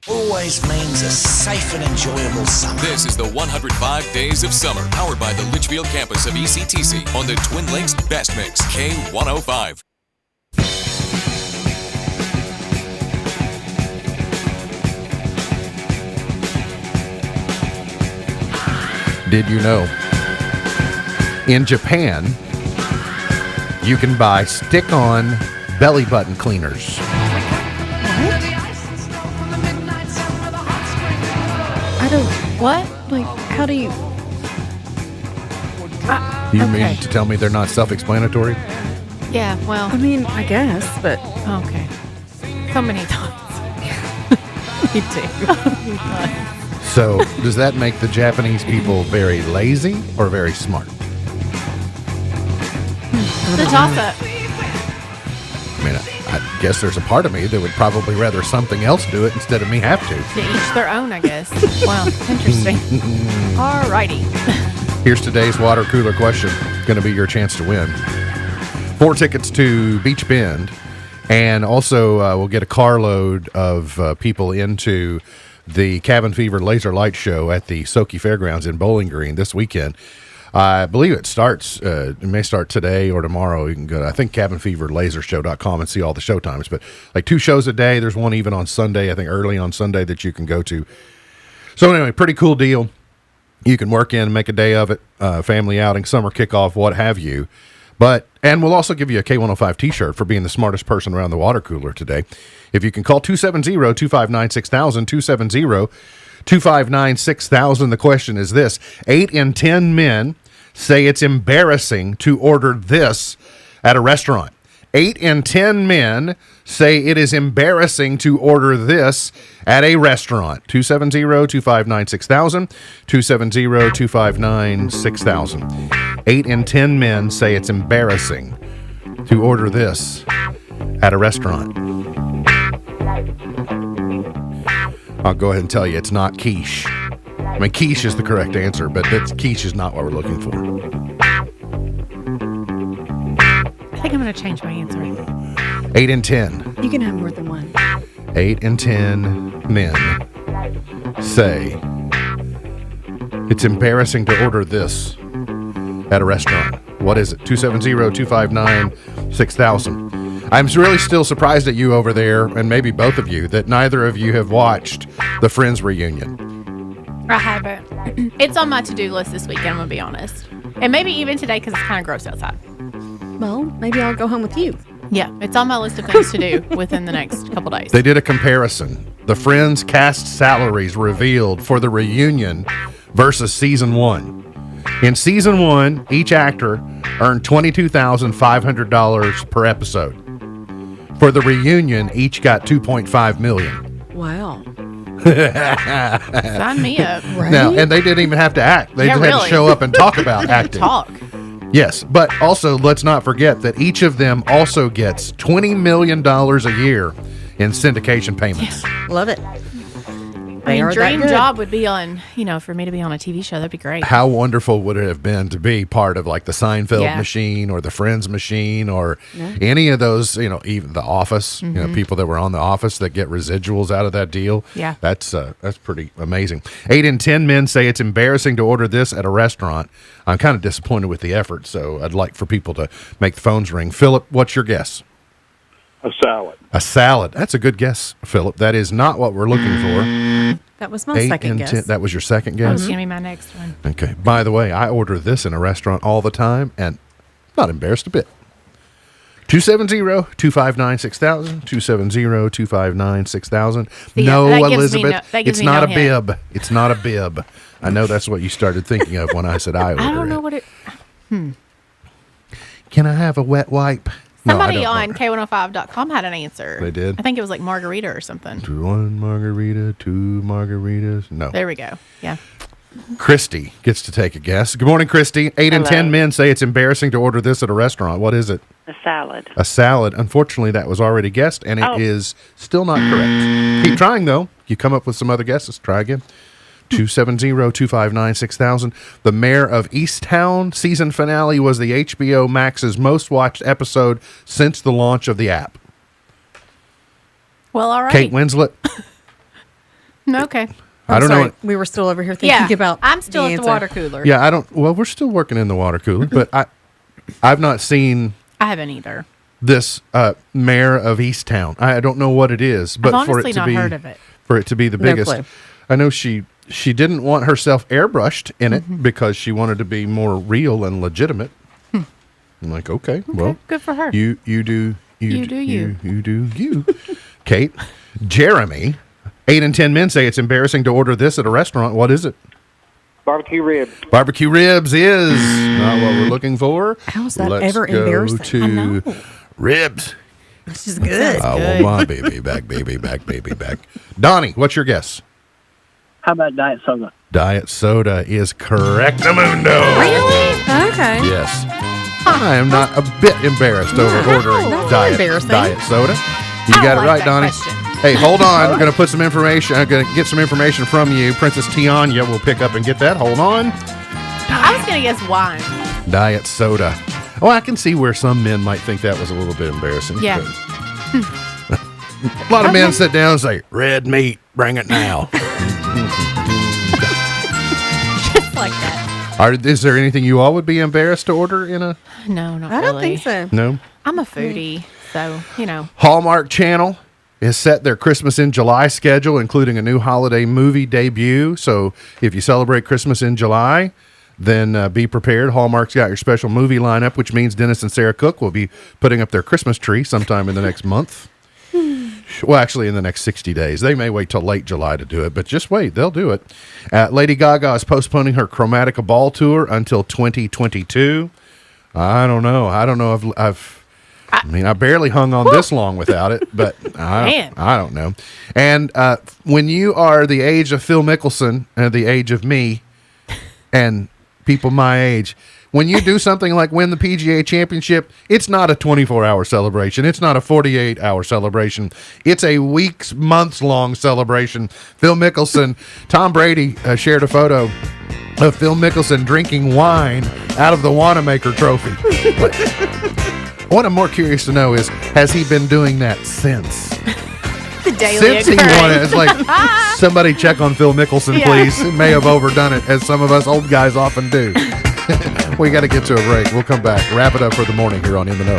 Always means a safe and enjoyable summer. This is the 105 Days of Summer, powered by the Litchfield campus of ECTC on the Twin Lakes Best Mix, K105. Did you know? In Japan, you can buy stick-on belly button cleaners. I don't. What? Like, how do you? You mean to tell me they're not self-explanatory? Yeah, well. I mean, I guess, but. Okay. So many thoughts. Me too. So, does that make the Japanese people very lazy or very smart? The toss-up. I mean, I guess there's a part of me that would probably rather something else do it instead of me have to. To each their own, I guess. Wow, interesting. All righty. Here's today's water cooler question. Going to be your chance to win 4 tickets to Beach Bend, and also we'll get a carload of people into the Cabin Fever Laser Light Show at the Soki Fairgrounds in Bowling Green this weekend. I believe it starts, it may start today or tomorrow. You can go to, I think, cabinfeverlasershow.com and see all the show times. But like 2 shows a day. There's one even on Sunday, I think early on Sunday, that you can go to. So anyway, pretty cool deal. You can work in and make a day of it, family outing, summer kickoff, what have you. And we'll also give you a K105 t-shirt for being the smartest person around the water cooler today. If you can call 270-259-6000, 270-259-6000. The question is this: 8 in 10 men say it's embarrassing to order this at a restaurant. 8 in 10 men say it is embarrassing to order this at a restaurant. 270-259-6000, 270-259-6000. 8 in 10 men say it's embarrassing to order this at a restaurant. I'll go ahead and tell you it's not quiche. I mean, quiche is the correct answer, but quiche is not what we're looking for. I think I'm going to change my answer. 8 in 10. You can have more than one. 8 in 10 men say it's embarrassing to order this at a restaurant. What is it? 270-259-6000. I'm really still surprised at you over there, and maybe both of you, that neither of you have watched the Friends reunion. I haven't. It's on my to-do list this weekend, I'm going to be honest. And maybe even today because it's kind of gross outside. Well, maybe I'll go home with you. Yeah, it's on my list of things to do within the next couple days. They did a comparison. The Friends cast salaries revealed for the reunion versus season 1. In season 1, each actor earned $22,500 per episode. For the reunion, each got $2.5 million. Wow. Sign me up. Right? Now, and they didn't even have to act. They just had to show up and talk about acting. Talk. Yes, but also let's not forget that each of them also gets $20 million a year in syndication payments. Love it. I mean, dream job would be on, for me to be on a TV show. That'd be great. How wonderful would it have been to be part of like the Seinfeld machine or the Friends machine or any of those, even The Office, people that were on The Office that get residuals out of that deal. Yeah. That's pretty amazing. 8 in 10 men say it's embarrassing to order this at a restaurant. I'm kind of disappointed with the effort, so I'd like for people to make the phones ring. Philip, what's your guess? A salad. A salad. That's a good guess, Philip. That is not what we're looking for. That was my second guess. That was your second That was guess? going to be my next one. Okay. By the way, I order this in a restaurant all the time, and not embarrassed a bit. 270-259-6000, 270-259-6000. No, that gives me Elizabeth, that gives it's me not no a hint. bib. It's not a bib. I know that's what you started thinking of when I said I order I don't know it. what it... Can I have a wet wipe? Somebody no, I on K105.com had an answer. They did? I think it was like margarita or something. 1 margarita, 2 margaritas. No. There we go. Yeah. Christy gets to take a guess. Good morning, Christy. 8 in 10 men say it's embarrassing to order this at a restaurant. What is it? A salad. A salad. Unfortunately, that was already guessed, and it is still not correct. Keep trying, though. You come up with some other guesses. Try again. 270-259-6000. The Mayor of Easttown season finale was the HBO Max's most watched episode since the launch of the app. Well, all right. Kate Winslet. Okay. I don't know. We were still over here thinking about I'm still the at the answer. water cooler. Yeah, I don't. Well, we're still working in the water cooler, but I've not seen I haven't either. this Mayor of Easttown. I don't know what it is, but I've for honestly it to not be heard of it. for it to be the No biggest, clue. I know she didn't want herself airbrushed in it because she wanted to be more real and legitimate. I'm like, okay, well, good for her. You do You do you. you do you. Kate, Jeremy, 8 in 10 men say it's embarrassing to order this at a restaurant. What is it? Barbecue ribs. Barbecue ribs is not what we're looking for. How's that Let's ever go embarrassing? I know. to ribs. This is good. I want my baby back, baby back, baby back. Donnie, what's your guess? How about diet soda? Diet soda is correctamundo. Really? Okay. Yes. I am not a bit embarrassed over ordering that's not embarrassing. diet soda. You I got don't it like right, that Donnie. question. Hey, hold on. I'm going to put some information. I'm going to get some information from you. Princess Tiana will pick up and get that. Hold on. I was going to guess wine. Diet soda. Oh, I can see where some men might think that was a little bit embarrassing. Yeah. but- A lot of men sit down and say, red meat, bring it now. Just like that. Is there anything you all would be embarrassed to order in a... No, not I don't really. think so. No? I'm a foodie, so, Hallmark Channel has set their Christmas in July schedule, including a new holiday movie debut. So if you celebrate Christmas in July, then be prepared. Hallmark's got your special movie lineup, which means Dennis and Sarah Cook will be putting up their Christmas tree sometime in the next month. Well, actually, in the next 60 days. They may wait till late July to do it, but just wait. They'll do it. Lady Gaga is postponing her Chromatica Ball tour until 2022. I don't know. I don't know if I mean, I barely hung on this long without it, but I don't know. And when you are the age of Phil Mickelson and the age of me and people my age, when you do something like win the PGA Championship, it's not a 24-hour celebration. It's not a 48-hour celebration. It's a weeks, months-long celebration. Phil Mickelson, Tom Brady shared a photo of Phil Mickelson drinking wine out of the Wanamaker Trophy. What I'm more curious to know is, has he been doing that since? The daily Since he won it, it's like, somebody check on Phil Mickelson, please. He may have overdone it, as some of us old guys often do. We got to get to a break. We'll come back. Wrap it up for the morning here on In the Know.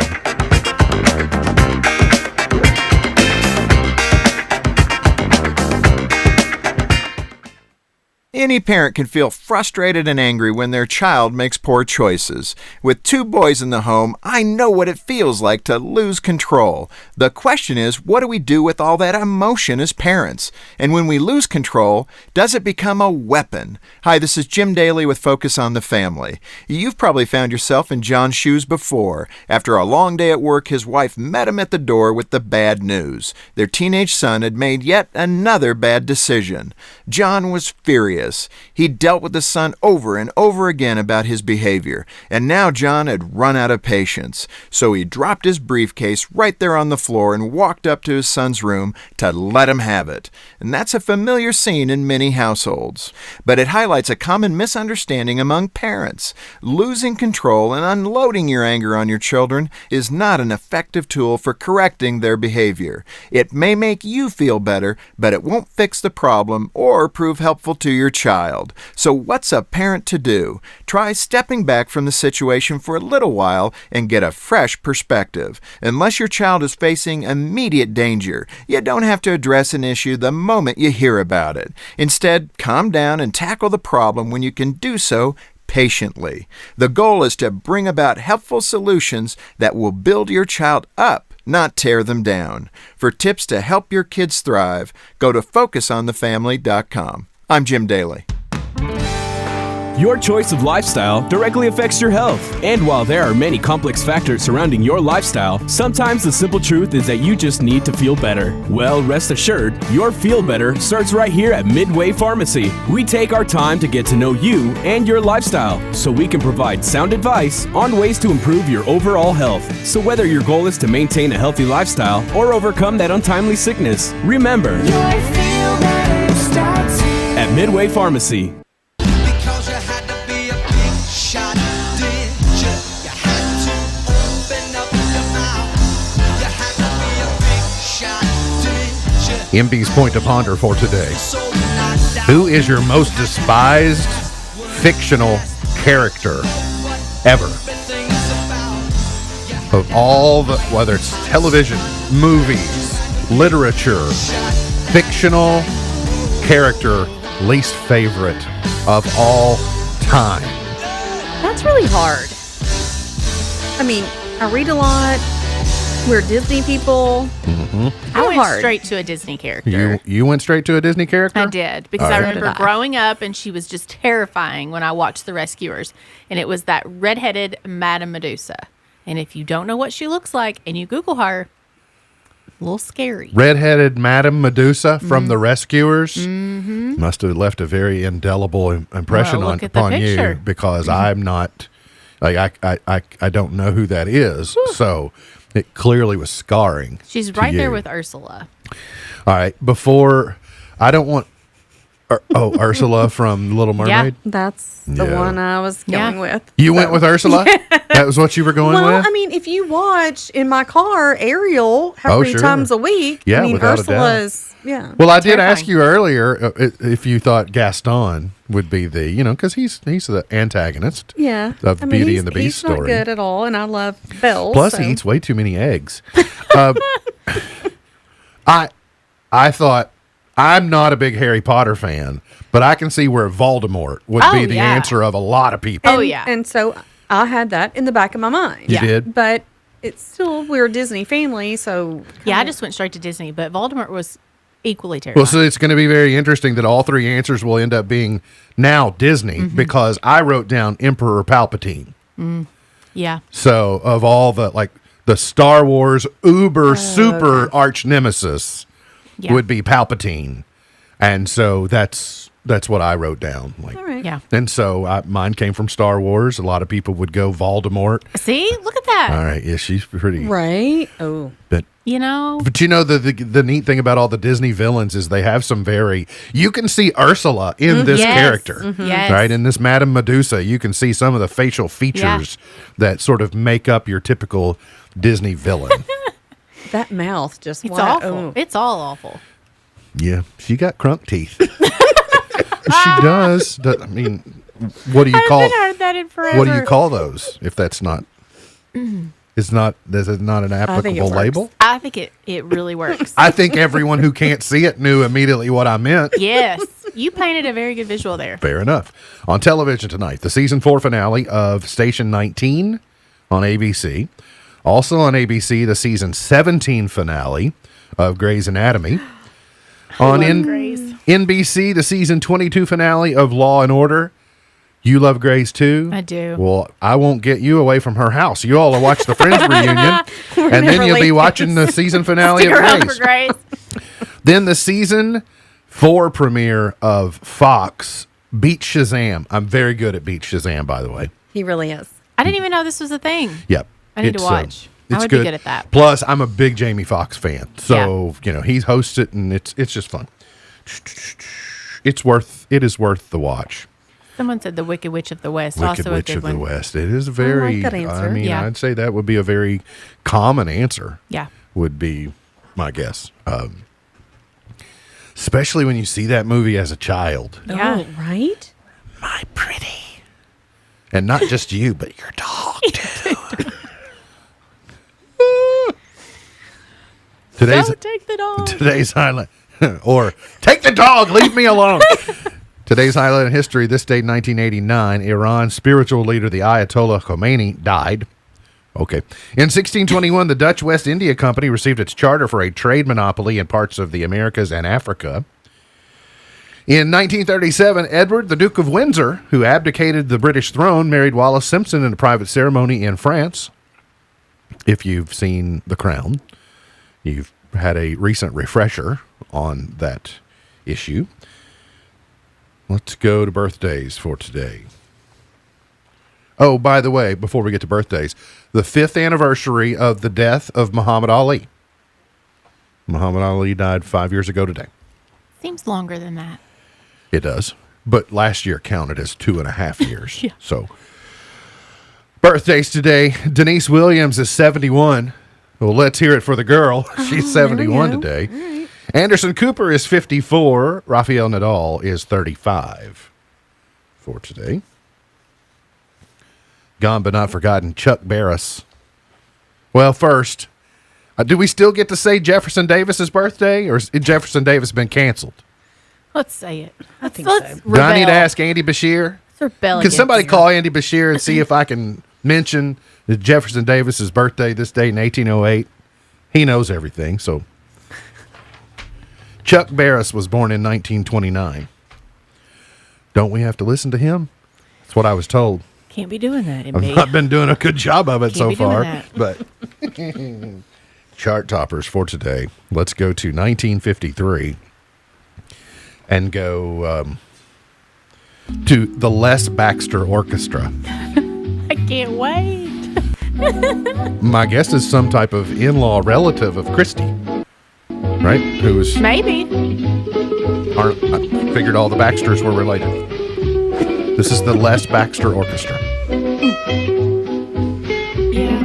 Any parent can feel frustrated and angry when their child makes poor choices. With 2 boys in the home, I know what it feels like to lose control. The question is, what do we do with all that emotion as parents? And when we lose control, does it become a weapon? Hi, this is Jim Daly with Focus on the Family. You've probably found yourself in John's shoes before. After a long day at work, his wife met him at the door with the bad news. Their teenage son had made yet another bad decision. John was furious. He dealt with the son over and over again about his behavior, and now John had run out of patience. So he dropped his briefcase right there on the floor and walked up to his son's room to let him have it. And that's a familiar scene in many households. But it highlights a common misunderstanding among parents. Losing control and unloading your anger on your children is not an effective tool for correcting their behavior. It may make you feel better, but it won't fix the problem or prove helpful to your child. So what's a parent to do? Try stepping back from the situation for a little while and get a fresh perspective. Unless your child is facing immediate danger, you don't have to address an issue the moment you hear about it. Instead, calm down and tackle the problem when you can do so patiently. The goal is to bring about helpful solutions that will build your child up, not tear them down. For tips to help your kids thrive, go to FocusOnTheFamily.com. I'm Jim Daly. Your choice of lifestyle directly affects your health. And while there are many complex factors surrounding your lifestyle, sometimes the simple truth is that you just need to feel better. Well, rest assured, your feel better starts right here at Midway Pharmacy. We take our time to get to know you and your lifestyle so we can provide sound advice on ways to improve your overall health. So whether your goal is to maintain a healthy lifestyle or overcome that untimely sickness, remember, your feel better starts here at Midway Pharmacy. MB's point to ponder for today. Who is your most despised fictional character ever? Of all the, whether it's television, movies, literature, fictional character, least favorite of all time. That's really hard. I mean, I read a lot. We're Disney people. Mm-hmm. I went straight to a Disney character. You went straight to a Disney character? I did, because I remember growing up and she was just terrifying when I watched The Rescuers. And it was that redheaded Madame Medusa. And if you don't know what she looks like and you Google her, a little scary. Redheaded Madame Medusa from The Rescuers. Mm-hmm. Must have left a very indelible impression upon you, because I'm not, like, I don't know who that is. Whew. So it clearly was scarring. She's right there with Ursula. All right. Before, I don't want, Ursula from Little Mermaid? Yeah, that's the one I was going with. You went with Ursula? That was what you were going with? Well, I mean, if you watch in my car Ariel how many times a week, yeah, I mean, without Ursula a doubt. is, Well, I did ask you earlier if you thought Gaston would be the, because he's the antagonist of the Beauty and the Beast story. He's not good at all, and I love Belle. Plus, he eats way too many eggs. I thought, I'm not a big Harry Potter fan, but I can see where Voldemort would be the answer of a lot of people. And so I had that in the back of my mind. You did? But it's still, we're a Disney family, so. Yeah, I just went straight to Disney, but Voldemort was equally terrifying. Well, so it's going to be very interesting that all three answers will end up being now Disney, because I wrote down Emperor Palpatine. Yeah. So of all the, like, the Star Wars super arch nemesis would be Palpatine. And so that's what I wrote down. Like, All right. Yeah. and so mine came from Star Wars. A lot of people would go Voldemort. See, look at that. All right, yeah, she's pretty. Right? Oh. But You know, But you know, the neat thing about all the Disney villains is they have some you can see Ursula in this Yes. character. Yes. Right? In this Madame Medusa, you can see some of the facial features that sort of make up your typical Disney villain. That mouth just it's wow. awful. Oh. It's all awful. Yeah, she got crunk teeth. She does. I mean, what do you call? I haven't heard that in forever. What do you call those? If that's not, it's not. Is it not an applicable label? I think it really works. I think everyone who can't see it knew immediately what I meant. Yes, you painted a very good visual there. Fair enough. On television tonight, the season 4 finale of Station 19 on ABC. Also on ABC, the season 17 finale of Grey's Anatomy. On NBC, the season 22 finale of Law and Order. You love Grey's too? I do. Well, I won't get you away from her house. You all will watch the Friends reunion, and then you'll be watching the season finale Stick of around Grey's. for Grey's. Then the season 4 premiere of Fox, Beat Shazam. I'm very good at Beat Shazam, by the way. He really is. I didn't even know this was a thing. Yep. I need to watch. I would be good at that. Plus, I'm a big Jamie Foxx fan. So, he hosts it, and it's just fun. It is worth the watch. Someone said The Wicked Witch of the West. Wicked Also Witch a good of one. the West. It is very, that answer. I'd say that would be a very common answer. Yeah. Would be my guess. Especially when you see that movie as a child. Yeah. Oh, right? My pretty. And not just you, but your dog, too. Don't take the dog. Today's highlight, or take the dog, leave me alone. Today's highlight in history, this date, 1989, Iran's spiritual leader, the Ayatollah Khomeini, died. Okay. In 1621, the Dutch West India Company received its charter for a trade monopoly in parts of the Americas and Africa. In 1937, Edward, the Duke of Windsor, who abdicated the British throne, married Wallis Simpson in a private ceremony in France. If you've seen The Crown, you've had a recent refresher on that issue. Let's go to birthdays for today. Oh, by the way, before we get to birthdays, the 5th anniversary of the death of Muhammad Ali. Muhammad Ali died 5 years ago today. Seems longer than that. It does. But last year counted as 2.5 years. Yeah. So, birthdays today. Denise Williams is 71. Well, let's hear it for the girl. She's 71 today. Right. Anderson Cooper is 54. Rafael Nadal is 35 for today. Gone but not forgotten, Chuck Barris. Well, first, do we still get to say Jefferson Davis's birthday, or has Jefferson Davis been canceled? Let's say it. I think Let's so. Do I need to ask Andy Bashir? Let's rebel Can against somebody it. call Andy Bashir and see if I can mention that Jefferson Davis's birthday this day in 1808? He knows everything, so. Chuck Barris was born in 1929. Don't we have to listen to him? That's what I was told. Can't be doing that, I've MB. not been doing a good job of it Can't so be doing far. that. But chart toppers for today. Let's go to 1953 and go to the Les Baxter Orchestra. I can't wait. My guess is some type of in-law relative of Christie, right? Who was Maybe. I figured all the Baxters were related. This is the Les Baxter Orchestra. Yeah.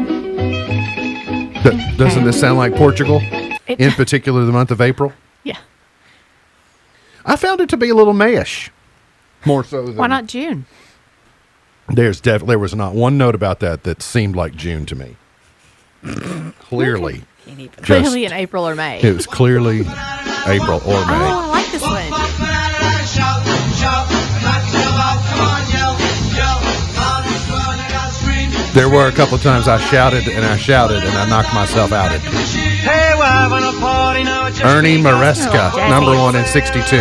Doesn't this sound like Portugal? In particular, the month of April? Yeah. I found it to be a little Mayish. More so than... Why not June? There was not one note about that seemed like June to me. Clearly. Clearly in April or May. It was clearly April or May. Oh, I like this one. There were a couple of times I shouted and I knocked myself out. Hey, we're having a party now. Ernie Maresca, number 1 in 62.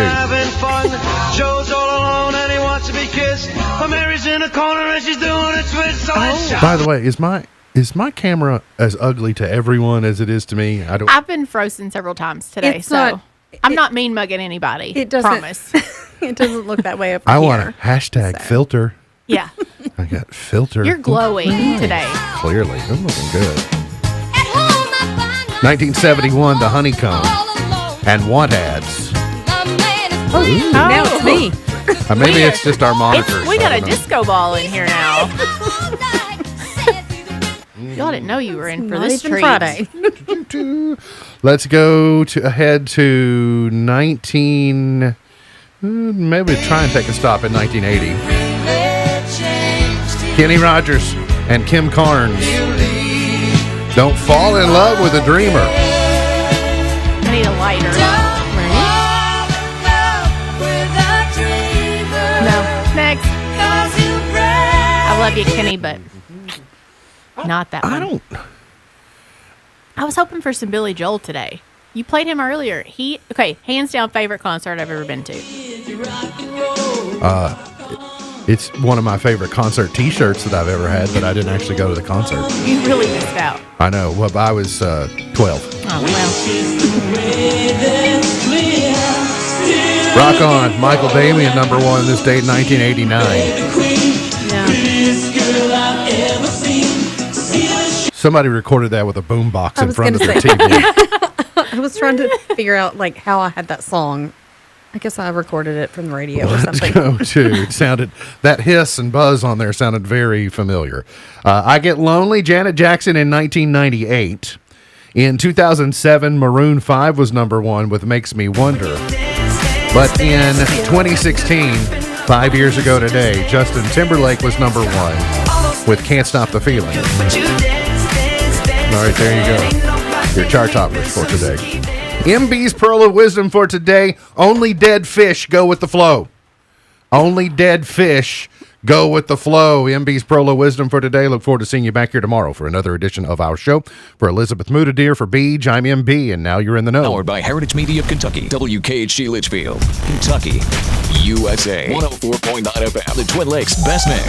Joe's all alone and he wants to be kissed. But Mary's in a corner and she's doing a twist. So By the way, is my Is my camera as ugly to everyone as it is to me? I've been frozen several times today, It's so not- I'm not mean mugging anybody. It doesn't. Promise. It doesn't look that way up I here. want a hashtag filter. Yeah. I got filter. You're glowing today. Clearly. I'm looking good. 1971, The Honeycomb and Want Ads. Now it's me. Maybe it's just our monitors. We I got a don't know. disco ball in here now. Y'all didn't know you were in for Not this even treat. Friday. Let's go ahead to 19. Maybe try and take a stop in 1980. Kenny Rogers and Kim Carnes. Don't fall in love with a dreamer. I need a lighter. No. Next. I love you, Kenny, but not that one. I was hoping for some Billy Joel today. You played him earlier. Hands down favorite concert I've ever been to. It's one of my favorite concert T-shirts that I've ever had, but I didn't actually go to the concert. You really missed out. I know. Well, I was 12. Oh, well. Rock on. Michael Damian, number one this date, 1989. Somebody recorded that with a boombox in front of their TV. I was trying to figure out like how I had that song. I guess I recorded it from the radio or Let's something. go to. It sounded, that hiss and buzz on there sounded very familiar. I Get Lonely, Janet Jackson in 1998. In 2007, Maroon 5 was number one with Makes Me Wonder. But in 2016, 5 years ago today, Justin Timberlake was number one with Can't Stop the Feeling. All right, there you go. Your chart toppers for today. MB's Pearl of Wisdom for today. Only dead fish go with the flow. Only dead fish go with the flow. MB's Pearl of Wisdom for today. Look forward to seeing you back here tomorrow for another edition of our show. For Elizabeth Mutadir, for Beej, I'm MB, and now you're in the know. Powered by Heritage Media of Kentucky, WKHG Litchfield, Kentucky, USA, 104.9 FM, the Twin Lakes Best Mix.